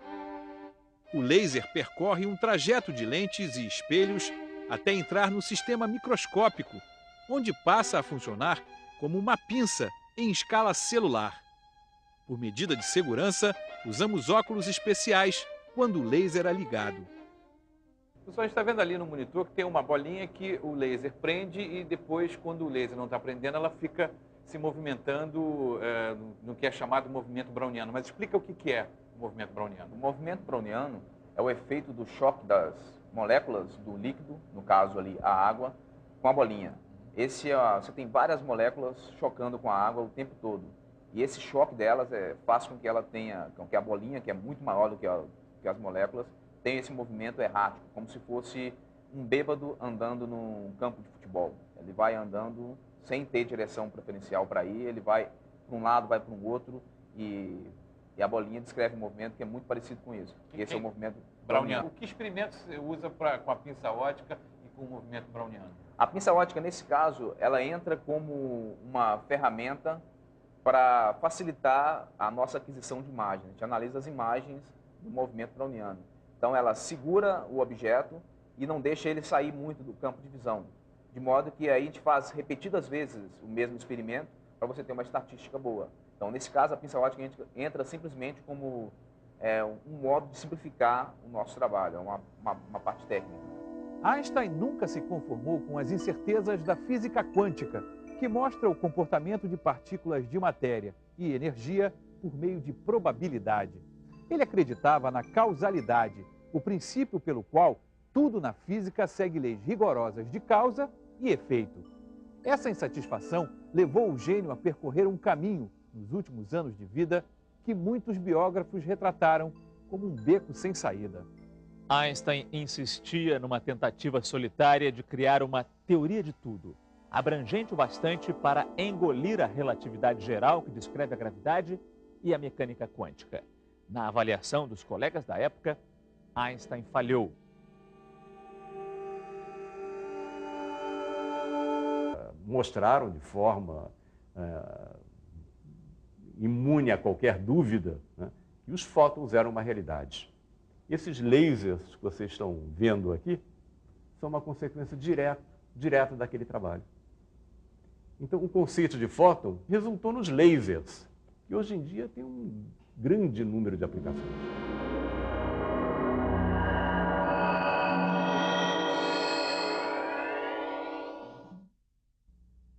O laser percorre um trajeto de lentes e espelhos até entrar no sistema microscópico, onde passa a funcionar como uma pinça em escala celular. Por medida de segurança, usamos óculos especiais quando o laser é ligado. Pessoal, a gente está vendo ali no monitor que tem uma bolinha que o laser prende e depois, quando o laser não está prendendo, ela fica se movimentando no que é chamado movimento browniano. Mas explica o que é o movimento browniano. O movimento browniano é o efeito do choque das moléculas do líquido, no caso ali a água, com a bolinha. Você tem várias moléculas chocando com a água o tempo todo. E esse choque delas faz com que ela tenha, com que a bolinha, que é muito maior do que as moléculas, tenha esse movimento errático, como se fosse um bêbado andando num campo de futebol. Ele vai andando sem ter direção preferencial para ir, ele vai para um lado, vai para um outro, e a bolinha descreve um movimento que é muito parecido com isso. E esse é o movimento browniano. O que experimento você usa com a pinça ótica e com o movimento browniano? A pinça ótica, nesse caso, ela entra como uma ferramenta para facilitar a nossa aquisição de imagem. A gente analisa as imagens do movimento browniano. Então, ela segura o objeto e não deixa ele sair muito do campo de visão. De modo que aí a gente faz repetidas vezes o mesmo experimento para você ter uma estatística boa. Então, nesse caso, a pinça ótica entra simplesmente como um modo de simplificar o nosso trabalho, é uma parte técnica. Einstein nunca se conformou com as incertezas da física quântica, que mostra o comportamento de partículas de matéria e energia por meio de probabilidade. Ele acreditava na causalidade, o princípio pelo qual tudo na física segue leis rigorosas de causa e efeito. Essa insatisfação levou o gênio a percorrer um caminho, nos últimos anos de vida, que muitos biógrafos retrataram como um beco sem saída. Einstein insistia numa tentativa solitária de criar uma teoria de tudo, abrangente o bastante para engolir a relatividade geral que descreve a gravidade e a mecânica quântica. Na avaliação dos colegas da época, Einstein falhou. Mostraram de forma imune a qualquer dúvida, né, que os fótons eram uma realidade. Esses lasers que vocês estão vendo aqui são uma consequência direta daquele trabalho. Então, o conceito de fóton resultou nos lasers, que hoje em dia tem um grande número de aplicações.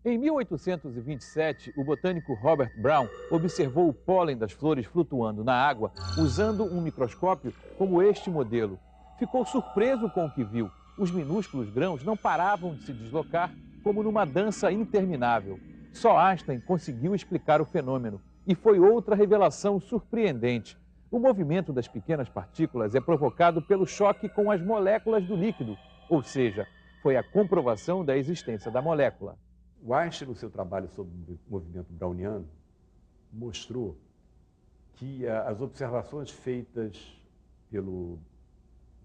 Em 1827, o botânico Robert Brown observou o pólen das flores flutuando na água usando um microscópio como este modelo. Ficou surpreso com o que viu. Os minúsculos grãos não paravam de se deslocar como numa dança interminável. Só Einstein conseguiu explicar o fenômeno. E foi outra revelação surpreendente. O movimento das pequenas partículas é provocado pelo choque com as moléculas do líquido, ou seja, foi a comprovação da existência da molécula. O Einstein, no seu trabalho sobre o movimento browniano, mostrou que as observações feitas pelo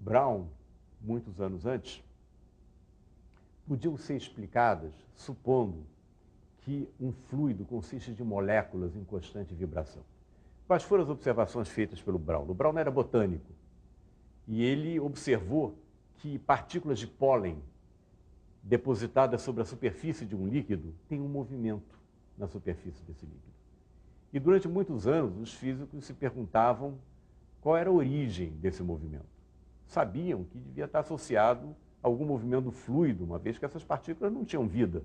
Brown, muitos anos antes, podiam ser explicadas supondo que um fluido consiste de moléculas em constante vibração. Quais foram as observações feitas pelo Brown? O Brown era botânico e ele observou que partículas de pólen depositadas sobre a superfície de um líquido têm um movimento na superfície desse líquido. E durante muitos anos os físicos se perguntavam qual era a origem desse movimento. Sabiam que devia estar associado a algum movimento do fluido, uma vez que essas partículas não tinham vida.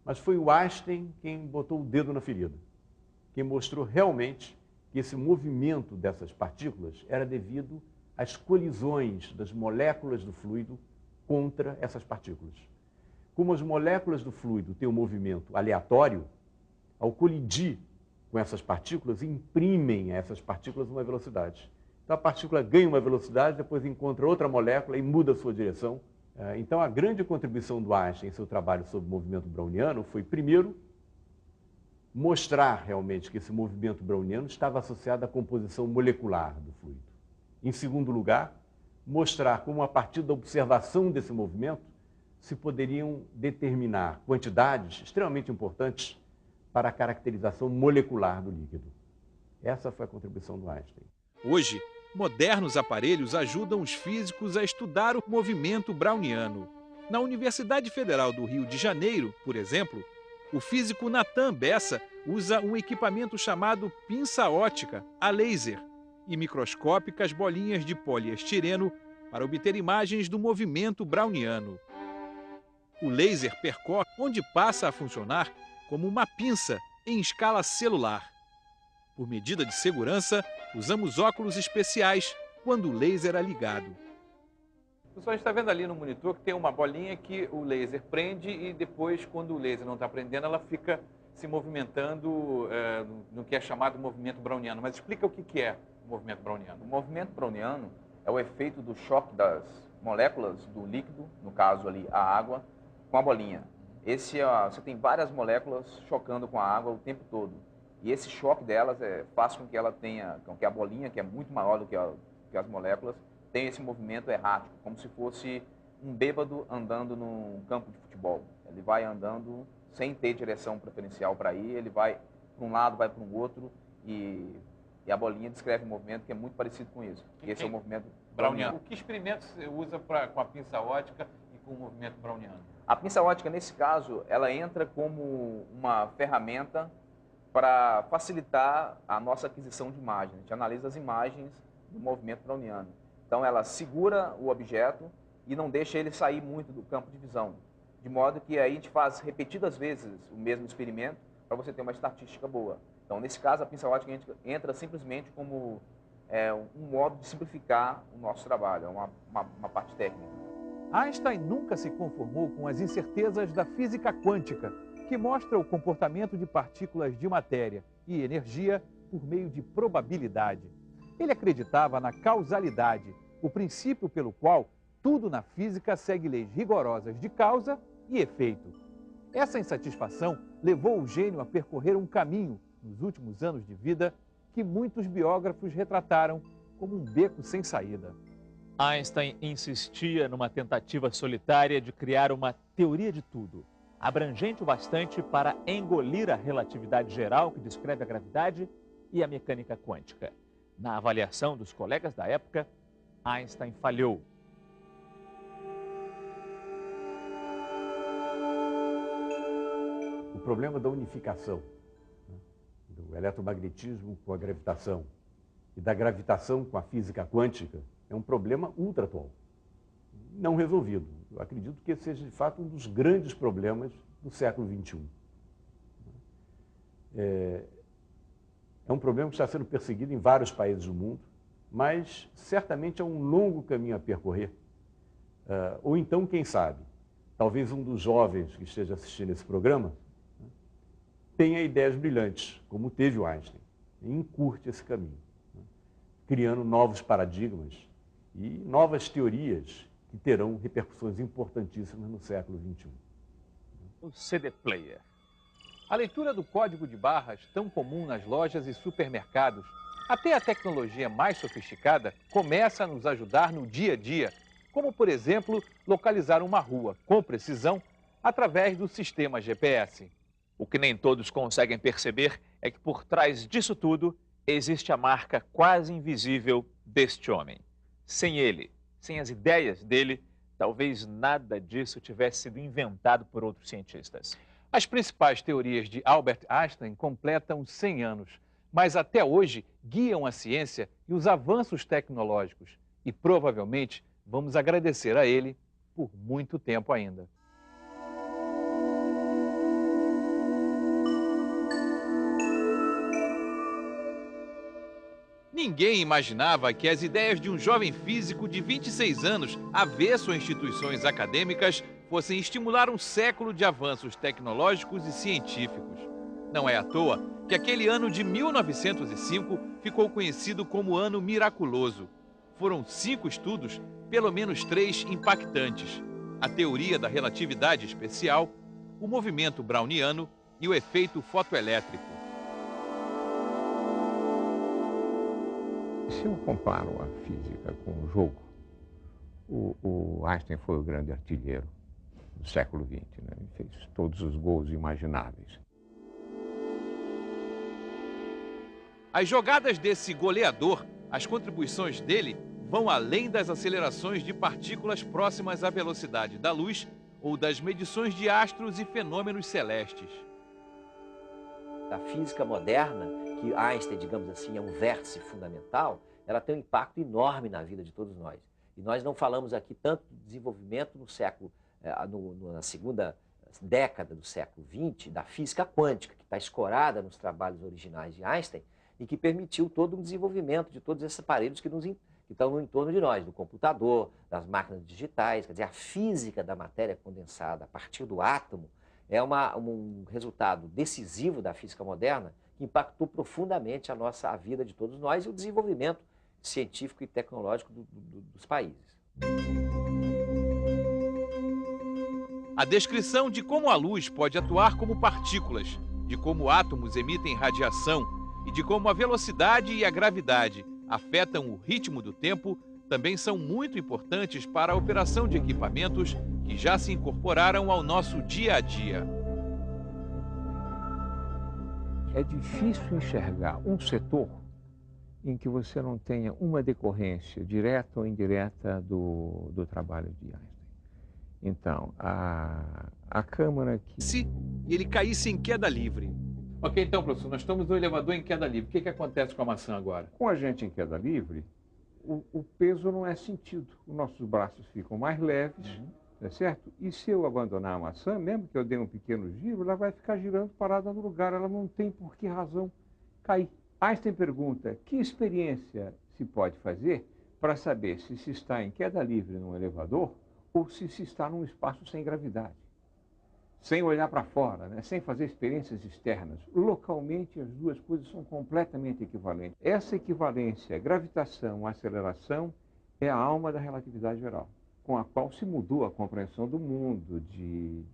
Mas foi o Einstein quem botou o dedo na ferida, quem mostrou realmente que esse movimento dessas partículas era devido às colisões das moléculas do fluido contra essas partículas. Como as moléculas do fluido têm um movimento aleatório, ao colidir com essas partículas, imprimem a essas partículas uma velocidade. Então a partícula ganha uma velocidade, depois encontra outra molécula e muda a sua direção. Então a grande contribuição do Einstein em seu trabalho sobre o movimento browniano foi, primeiro, mostrar realmente que esse movimento browniano estava associado à composição molecular do fluido. Em segundo lugar, mostrar como, a partir da observação desse movimento, se poderiam determinar quantidades extremamente importantes para a caracterização molecular do líquido. Essa foi a contribuição do Einstein. Hoje, modernos aparelhos ajudam os físicos a estudar o movimento browniano. Na Universidade Federal do Rio de Janeiro, por exemplo, o físico Nathan Bessa usa um equipamento chamado pinça ótica, a laser, e microscópicas bolinhas de poliestireno para obter imagens do movimento browniano. O laser percorre onde passa a funcionar como uma pinça em escala celular. Por medida de segurança, usamos óculos especiais quando o laser é ligado. Pessoal, a gente está vendo ali no monitor que tem uma bolinha que o laser prende e depois, quando o laser não está prendendo, ela fica se movimentando no que é chamado movimento browniano. Mas explica o que é o movimento browniano. O movimento browniano é o efeito do choque das moléculas do líquido, no caso ali a água, com a bolinha. Você tem várias moléculas chocando com a água o tempo todo. E esse choque delas faz com que ela tenha, com que a bolinha, que é muito maior do que as moléculas, tenha esse movimento errático, como se fosse um bêbado andando num campo de futebol. Ele vai andando sem ter direção preferencial para ir, ele vai para um lado, vai para um outro, e a bolinha descreve um movimento que é muito parecido com isso. E esse é o movimento browniano. O que experimentos você usa com a pinça ótica e com o movimento browniano? A pinça ótica, nesse caso, ela entra como uma ferramenta para facilitar a nossa aquisição de imagens. A gente analisa as imagens do movimento browniano. Então, ela segura o objeto e não deixa ele sair muito do campo de visão. De modo que aí a gente faz repetidas vezes o mesmo experimento para você ter uma estatística boa. Então, nesse caso, a pinça ótica entra simplesmente como um modo de simplificar o nosso trabalho, é uma parte técnica. Einstein nunca se conformou com as incertezas da física quântica, que mostra o comportamento de partículas de matéria e energia por meio de probabilidade. Ele acreditava na causalidade, o princípio pelo qual tudo na física segue leis rigorosas de causa e efeito. Essa insatisfação levou o gênio a percorrer um caminho, nos últimos anos de vida, que muitos biógrafos retrataram como um beco sem saída. Einstein insistia numa tentativa solitária de criar uma teoria de tudo, abrangente o bastante para engolir a relatividade geral que descreve a gravidade e a mecânica quântica. Na avaliação dos colegas da época, Einstein falhou. O problema da unificação, do eletromagnetismo com a gravitação e da gravitação com a física quântica, é um problema ultra atual, não resolvido. Eu acredito que esse seja, de fato, um dos grandes problemas do século XXI. É um problema que está sendo perseguido em vários países do mundo, mas certamente é um longo caminho a percorrer. Ou então, quem sabe, talvez um dos jovens que esteja assistindo esse programa tenha ideias brilhantes, como teve o Einstein, e encurte esse caminho, criando novos paradigmas e novas teorias que terão repercussões importantíssimas no século XXI. O CD Player. A leitura do código de barras, tão comum nas lojas e supermercados, até a tecnologia mais sofisticada, começa a nos ajudar no dia a dia, como, por exemplo, localizar uma rua com precisão através do sistema GPS. O que nem todos conseguem perceber é que por trás disso tudo existe a marca quase invisível deste homem. Sem ele, sem as ideias dele, talvez nada disso tivesse sido inventado por outros cientistas. As principais teorias de Albert Einstein completam 100 anos, mas até hoje guiam a ciência e os avanços tecnológicos. E provavelmente vamos agradecer a ele por muito tempo ainda. Ninguém imaginava que as ideias de um jovem físico de 26 anos, avesso a instituições acadêmicas, fossem estimular um século de avanços tecnológicos e científicos. Não é à toa que aquele ano de 1905 ficou conhecido como Ano Miraculoso. Foram 5 estudos, pelo menos 3 impactantes: a teoria da relatividade especial, o movimento browniano e o efeito fotoelétrico. Se eu comparo a física com o jogo, o Einstein foi o grande artilheiro do século XX, né? Ele fez todos os gols imagináveis. As jogadas desse goleador, as contribuições dele vão além das acelerações de partículas próximas à velocidade da luz ou das medições de astros e fenômenos celestes. da física moderna, que Einstein, digamos assim, é um vértice fundamental, ela tem um impacto enorme na vida de todos nós. E nós não falamos aqui tanto do desenvolvimento no século, na segunda década do século XX, da física quântica, que está escorada nos trabalhos originais de Einstein e que permitiu todo um desenvolvimento de todos esses aparelhos que estão no entorno de nós, do computador, das máquinas digitais. Quer dizer, a física da matéria condensada a partir do átomo é um resultado decisivo da física moderna que impactou profundamente a vida de todos nós e o desenvolvimento científico e tecnológico dos países. A descrição de como a luz pode atuar como partículas, de como átomos emitem radiação e de como a velocidade e a gravidade afetam o ritmo do tempo também são muito importantes para a operação de equipamentos que já se incorporaram ao nosso dia a dia. É difícil enxergar um setor em que você não tenha uma decorrência direta ou indireta do trabalho de Einstein. Então, a câmara que... Se ele caísse em queda livre. Ok, então, professor, nós estamos no elevador em queda livre. O que acontece com a maçã agora? Com a gente em queda livre, o peso não é sentido. Os nossos braços ficam mais leves, tá certo? E se eu abandonar a maçã, mesmo que eu dê um pequeno giro, ela vai ficar girando parada no lugar. Ela não tem por que razão cair. Einstein pergunta, que experiência se pode fazer para saber se se está em queda livre num elevador ou se se está num espaço sem gravidade, sem olhar para fora, né? Sem fazer experiências externas. Localmente, as duas coisas são completamente equivalentes. Essa equivalência, gravitação, aceleração, é a alma da relatividade geral, com a qual se mudou a compreensão do mundo, de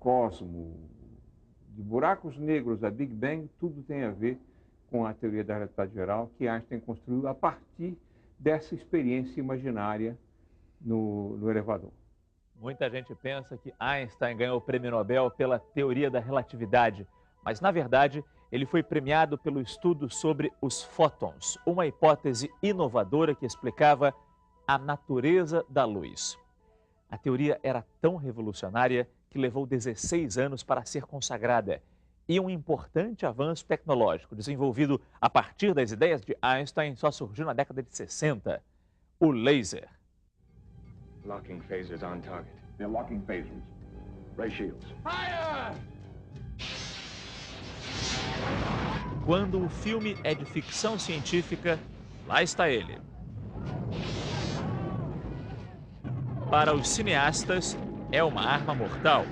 cosmo, de buracos negros, a Big Bang, tudo tem a ver com a teoria da relatividade geral que Einstein construiu a partir dessa experiência imaginária no elevador. Muita gente pensa que Einstein ganhou o prêmio Nobel pela teoria da relatividade, mas, na verdade, ele foi premiado pelo estudo sobre os fótons, uma hipótese inovadora que explicava a natureza da luz. A teoria era tão revolucionária que levou 16 anos para ser consagrada, e um importante avanço tecnológico desenvolvido a partir das ideias de Einstein só surgiu na década de 60, o laser. Locking phasers on target. They're locking phasers. Ray shields. Fire! Quando o filme é de ficção científica, lá está ele. Para os cineastas, é uma arma mortal.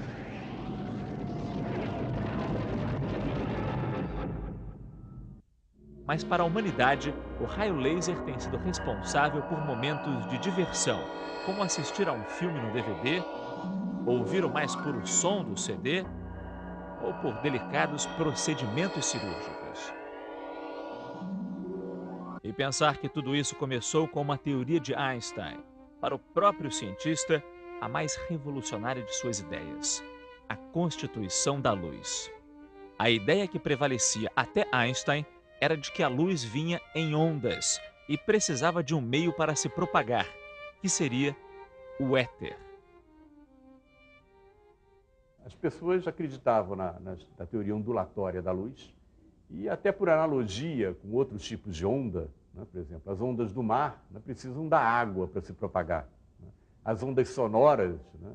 Mas para a humanidade, o raio laser tem sido responsável por momentos de diversão, como assistir a um filme no DVD, ouvir o mais puro som do CD, ou por delicados procedimentos cirúrgicos. E pensar que tudo isso começou com uma teoria de Einstein, para o próprio cientista, a mais revolucionária de suas ideias, a constituição da luz. A ideia que prevalecia até Einstein era de que a luz vinha em ondas e precisava de um meio para se propagar, que seria o éter. As pessoas acreditavam na teoria ondulatória da luz e até por analogia com outros tipos de onda, né? Por exemplo, as ondas do mar, né, precisam da água para se propagar. Né? As ondas sonoras, né,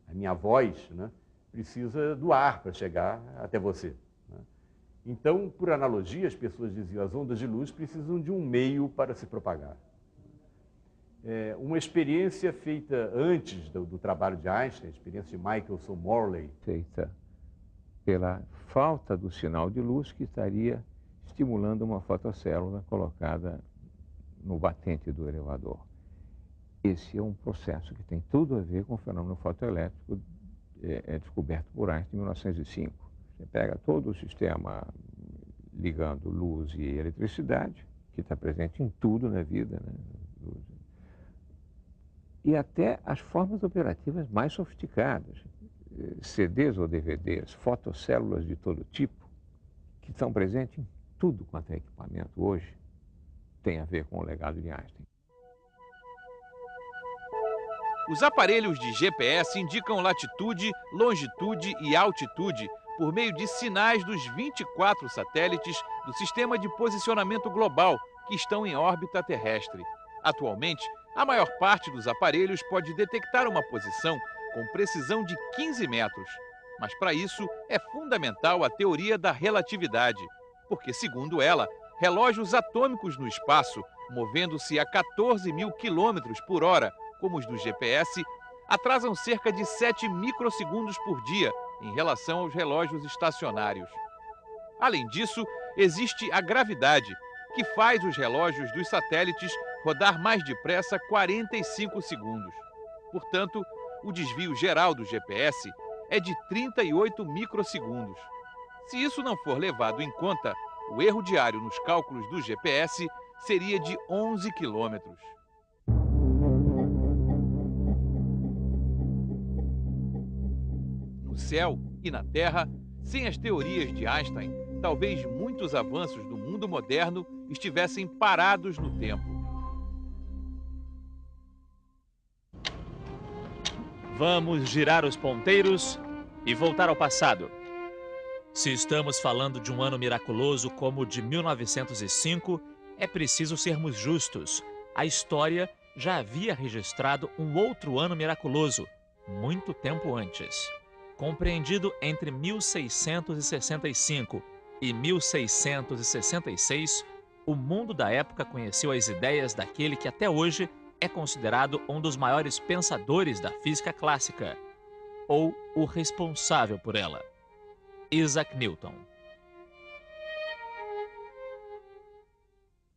a minha voz, né, precisa do ar para chegar até você. Né? Então, por analogia, as pessoas diziam as ondas de luz precisam de um meio para se propagar. Uma experiência feita antes do trabalho de Einstein, a experiência de Michelson Morley. Feita pela falta do sinal de luz que estaria estimulando uma fotocélula colocada no batente do elevador. Esse é um processo que tem tudo a ver com o fenômeno fotoelétrico descoberto por Einstein em 1905. Você pega todo o sistema ligando luz e eletricidade, que está presente em tudo na vida, né? E até as formas operativas mais sofisticadas, CDs ou DVDs, fotocélulas de todo tipo, que estão presentes em tudo quanto é equipamento hoje, tem a ver com o legado de Einstein. Os aparelhos de GPS indicam latitude, longitude e altitude por meio de sinais dos 24 satélites do Sistema de Posicionamento Global que estão em órbita terrestre. Atualmente, a maior parte dos aparelhos pode detectar uma posição com precisão de 15 metros. Mas para isso é fundamental a teoria da relatividade, porque, segundo ela, relógios atômicos no espaço, movendo-se a 14.000 quilômetros por hora, como os do GPS, atrasam cerca de 7 microsegundos por dia em relação aos relógios estacionários. Além disso, existe a gravidade, que faz os relógios dos satélites rodar mais depressa 45 segundos. Portanto, o desvio geral do GPS é de 38 microsegundos. Se isso não for levado em conta, o erro diário nos cálculos do GPS seria de 11 quilômetros. No céu e na Terra, sem as teorias de Einstein, talvez muitos avanços do mundo moderno estivessem parados no tempo. Vamos girar os ponteiros e voltar ao passado. Se estamos falando de um ano miraculoso como o de 1905, é preciso sermos justos. A história já havia registrado um outro ano miraculoso, muito tempo antes. Compreendido entre 1665 e 1666, o mundo da época conheceu as ideias daquele que até hoje é considerado um dos maiores pensadores da física clássica, ou o responsável por ela, Isaac Newton.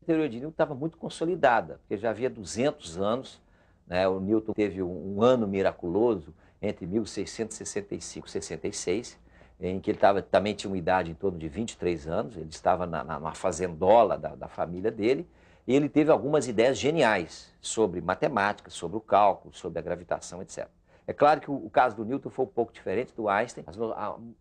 A teoria de Newton estava muito consolidada, porque já havia 200 anos, né? O Newton teve um ano miraculoso entre 1665 e 66, em que ele também tinha uma idade em torno de 23 anos, ele estava numa fazendola da família dele, e ele teve algumas ideias geniais sobre matemática, sobre o cálculo, sobre a gravitação, etc. É claro que o caso do Newton foi um pouco diferente do Einstein, mas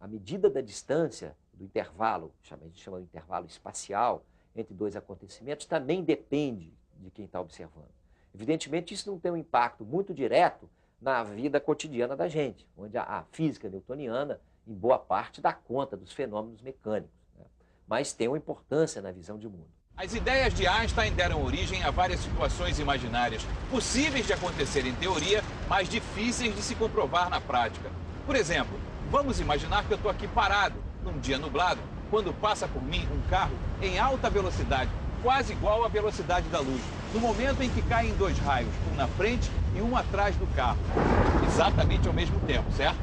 a medida da distância, do intervalo, a gente chama de intervalo espacial, entre dois acontecimentos, também depende de quem está observando. Evidentemente, isso não tem um impacto muito direto na vida cotidiana da gente, onde a física newtoniana, em boa parte, dá conta dos fenômenos mecânicos, né? Mas tem uma importância na visão de mundo. As ideias de Einstein deram origem a várias situações imaginárias, possíveis de acontecer em teoria, mas difíceis de se comprovar na prática. Por exemplo, vamos imaginar que eu estou aqui parado, num dia nublado, quando passa por mim um carro em alta velocidade, quase igual à velocidade da luz, no momento em que caem dois raios, um na frente e um atrás do carro, exatamente ao mesmo tempo, certo?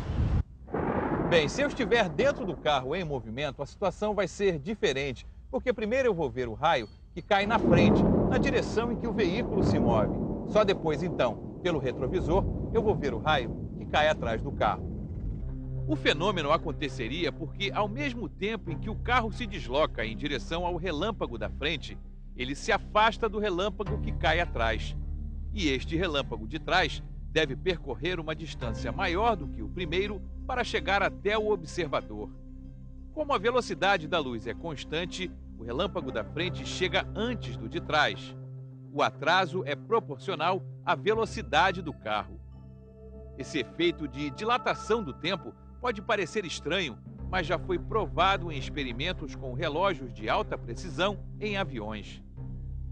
Bem, se eu estiver dentro do carro em movimento, a situação vai ser diferente, porque primeiro eu vou ver o raio que cai na frente, na direção em que o veículo se move. Só depois, então, pelo retrovisor, eu vou ver o raio que cai atrás do carro. O fenômeno aconteceria porque, ao mesmo tempo em que o carro se desloca em direção ao relâmpago da frente, ele se afasta do relâmpago que cai atrás. E este relâmpago de trás deve percorrer uma distância maior do que o primeiro para chegar até o observador. Como a velocidade da luz é constante, o relâmpago da frente chega antes do de trás. O atraso é proporcional à velocidade do carro. Esse efeito de dilatação do tempo pode parecer estranho, mas já foi provado em experimentos com relógios de alta precisão em aviões.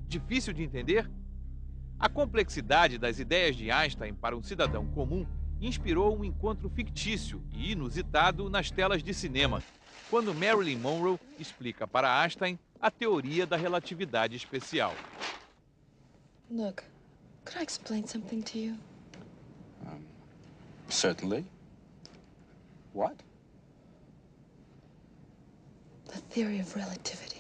Difícil de entender? A complexidade das ideias de Einstein para um cidadão comum inspirou um encontro fictício e inusitado nas telas de cinema, quando Marilyn Monroe explica para Einstein a teoria da relatividade especial. Look, could I explain something to you? Certainly. What? The theory of relativity.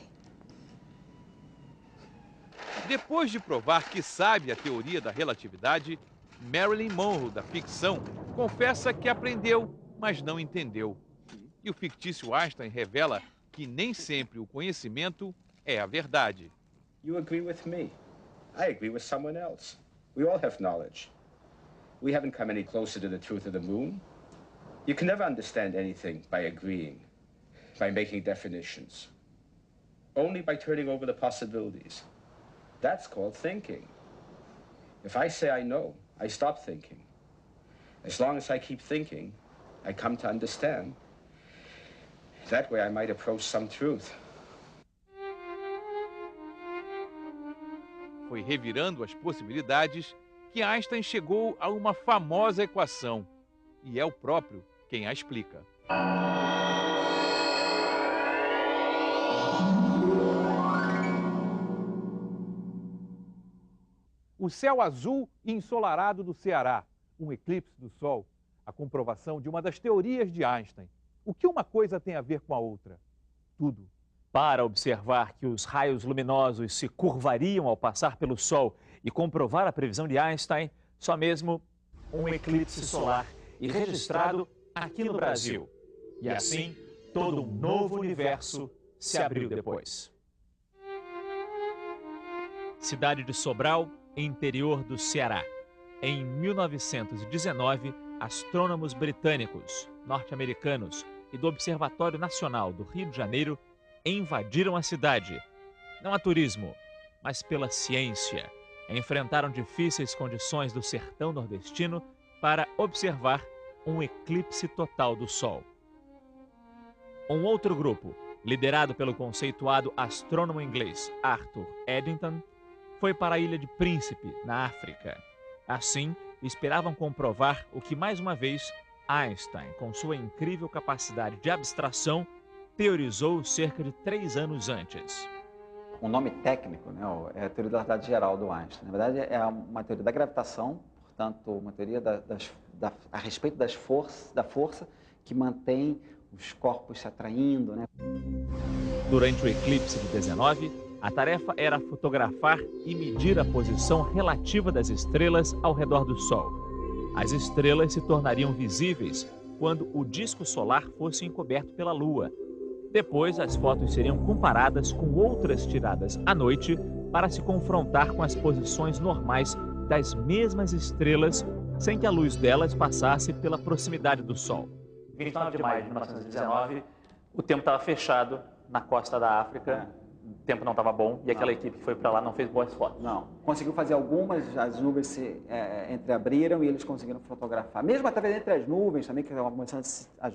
Depois de provar que sabe a teoria da relatividade, Marilyn Monroe, da ficção, confessa que aprendeu, mas não entendeu. E o fictício Einstein revela que nem sempre o conhecimento é a verdade. You agree with me. I agree with someone else. We all have knowledge. We haven't come any closer to the truth of the moon. You can never understand anything by agreeing, by making definitions. Only by turning over the possibilities. That's called thinking. If I say I know, I stop thinking. As long as I keep thinking, I come to understand. That way I might approach some truth. Foi revirando as possibilidades que Einstein chegou a uma famosa equação. E é o próprio quem a explica. O céu azul e ensolarado do Ceará, um eclipse do Sol, a comprovação de uma das teorias de Einstein. O que uma coisa tem a ver com a outra? Tudo. Para observar que os raios luminosos se curvariam ao passar pelo Sol e comprovar a previsão de Einstein, só mesmo um eclipse solar e registrado aqui no Brasil. E assim, todo um novo universo se abriu depois. Cidade de Sobral, interior do Ceará. Em 1919, astrônomos britânicos, norte-americanos e do Observatório Nacional do Rio de Janeiro invadiram a cidade. Não a turismo, mas pela ciência. Enfrentaram difíceis condições do sertão nordestino para observar um eclipse total do Sol. Um outro grupo, liderado pelo conceituado astrônomo inglês Arthur Eddington, foi para a Ilha de Príncipe, na África. Assim, esperavam comprovar o que, mais uma vez, Einstein, com sua incrível capacidade de abstração, teorizou cerca de 3 anos antes. O nome técnico, né, é a teoria da relatividade geral do Einstein. Na verdade, é uma teoria da gravitação, portanto, uma teoria a respeito da força que mantém os corpos se atraindo. Né? Durante o eclipse de 19, a tarefa era fotografar e medir a posição relativa das estrelas ao redor do Sol. As estrelas se tornariam visíveis quando o disco solar fosse encoberto pela Lua. Depois, as fotos seriam comparadas com outras tiradas à noite para se confrontar com as posições normais das mesmas estrelas, sem que a luz delas passasse pela proximidade do Sol. 29 de maio de 1919, o tempo estava fechado na costa da África. O tempo não estava bom e aquela equipe que foi para lá não fez boas fotos. Não, conseguiu fazer algumas, as nuvens se entreabriram e eles conseguiram fotografar. Mesmo através entre as nuvens também, que as nuvens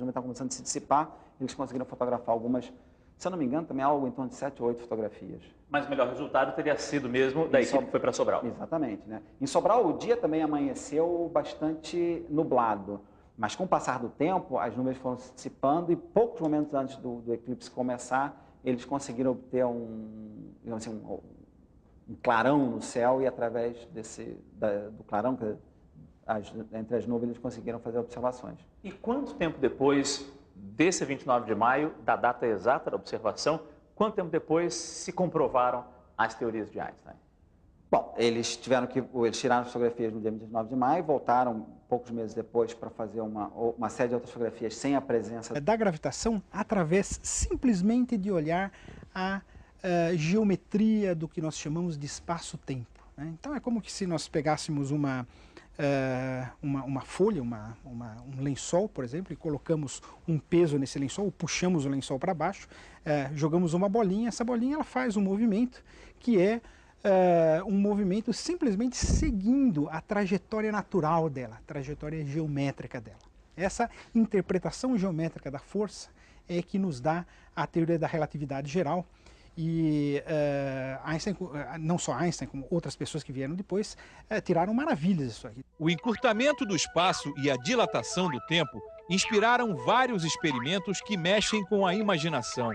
estavam começando a se dissipar, eles conseguiram fotografar algumas, se eu não me engano, também algo em torno de 7 ou 8 fotografias. Mas o melhor resultado teria sido mesmo da equipe que foi para Sobral. Exatamente. Né? Em Sobral, o dia também amanheceu bastante nublado, mas com o passar do tempo, as nuvens foram se dissipando e poucos momentos antes do eclipse começar, eles conseguiram obter um clarão no céu e através do clarão, entre as nuvens, eles conseguiram fazer observações. E quanto tempo depois desse 29 de maio, da data exata da observação, quanto tempo depois se comprovaram as teorias de Einstein? Bom, eles tiraram fotografias no dia 29 de maio, voltaram poucos meses depois para fazer uma série de outras fotografias sem a presença da gravitação, através simplesmente de olhar a geometria do que nós chamamos de espaço-tempo. Né? Então é como que se nós pegássemos uma folha, um lençol, por exemplo, e colocamos um peso nesse lençol, puxamos o lençol para baixo, jogamos uma bolinha, essa bolinha ela faz um movimento que é um movimento simplesmente seguindo a trajetória natural dela, a trajetória geométrica dela. Essa interpretação geométrica da força é que nos dá a teoria da relatividade geral. E Einstein, não só Einstein, como outras pessoas que vieram depois, tiraram maravilhas disso aqui. O encurtamento do espaço e a dilatação do tempo inspiraram vários experimentos que mexem com a imaginação.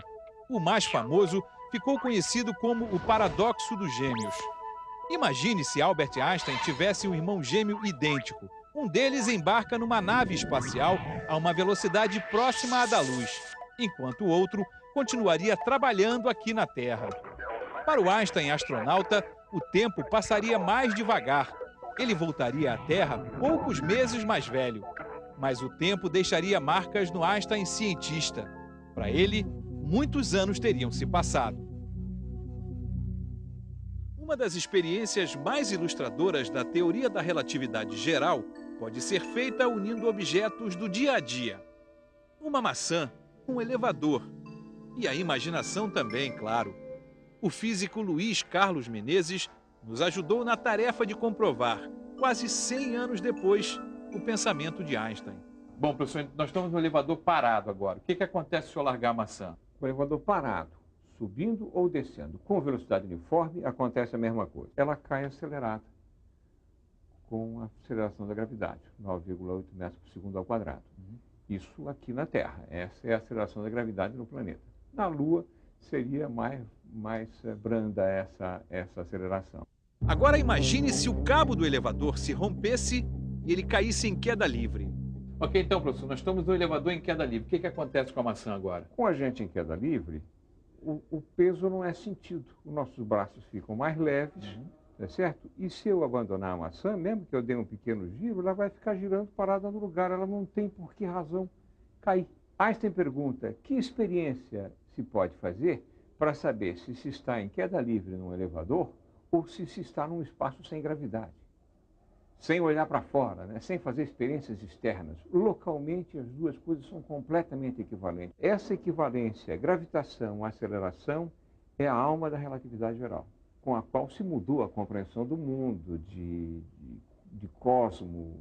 O mais famoso ficou conhecido como o paradoxo dos gêmeos. Imagine se Albert Einstein tivesse um irmão gêmeo idêntico. Um deles embarca numa nave espacial a uma velocidade próxima à da luz, enquanto o outro continuaria trabalhando aqui na Terra. Para o Einstein astronauta, o tempo passaria mais devagar. Ele voltaria à Terra poucos meses mais velho. Mas o tempo deixaria marcas no Einstein cientista. Para ele, muitos anos teriam se passado. Uma das experiências mais ilustradoras da teoria da relatividade geral pode ser feita unindo objetos do dia a dia. Uma maçã, um elevador e a imaginação também, claro. O físico Luiz Carlos Menezes nos ajudou na tarefa de comprovar, quase 100 anos depois, o pensamento de Einstein. Bom, professor, nós estamos no elevador parado agora. O que acontece se eu largar a maçã? O elevador parado, subindo ou descendo, com velocidade uniforme, acontece a mesma coisa. Ela cai acelerada, com a aceleração da gravidade, 9,8 metros por segundo ao quadrado. Isso aqui na Terra. Essa é a aceleração da gravidade no planeta. Na Lua, seria mais branda essa aceleração. Agora imagine se o cabo do elevador se rompesse e ele caísse em queda livre. Ok, então, professor, nós estamos no elevador em queda livre. O que acontece com a maçã agora? Com a gente em queda livre, o peso não é sentido. Os nossos braços ficam mais leves, tá certo? E se eu abandonar a maçã, mesmo que eu dê um pequeno giro, ela vai ficar girando parada no lugar. Ela não tem por que razão cair. Einstein pergunta, que experiência se pode fazer para saber se se está em queda livre num elevador ou se se está num espaço sem gravidade? Sem olhar para fora, né? Sem fazer experiências externas. Localmente, as duas coisas são completamente equivalentes. Essa equivalência, gravitação, aceleração, é a alma da relatividade geral, com a qual se mudou a compreensão do mundo, de cosmo,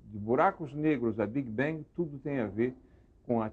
de buracos negros, da Big Bang, tudo tem a ver com a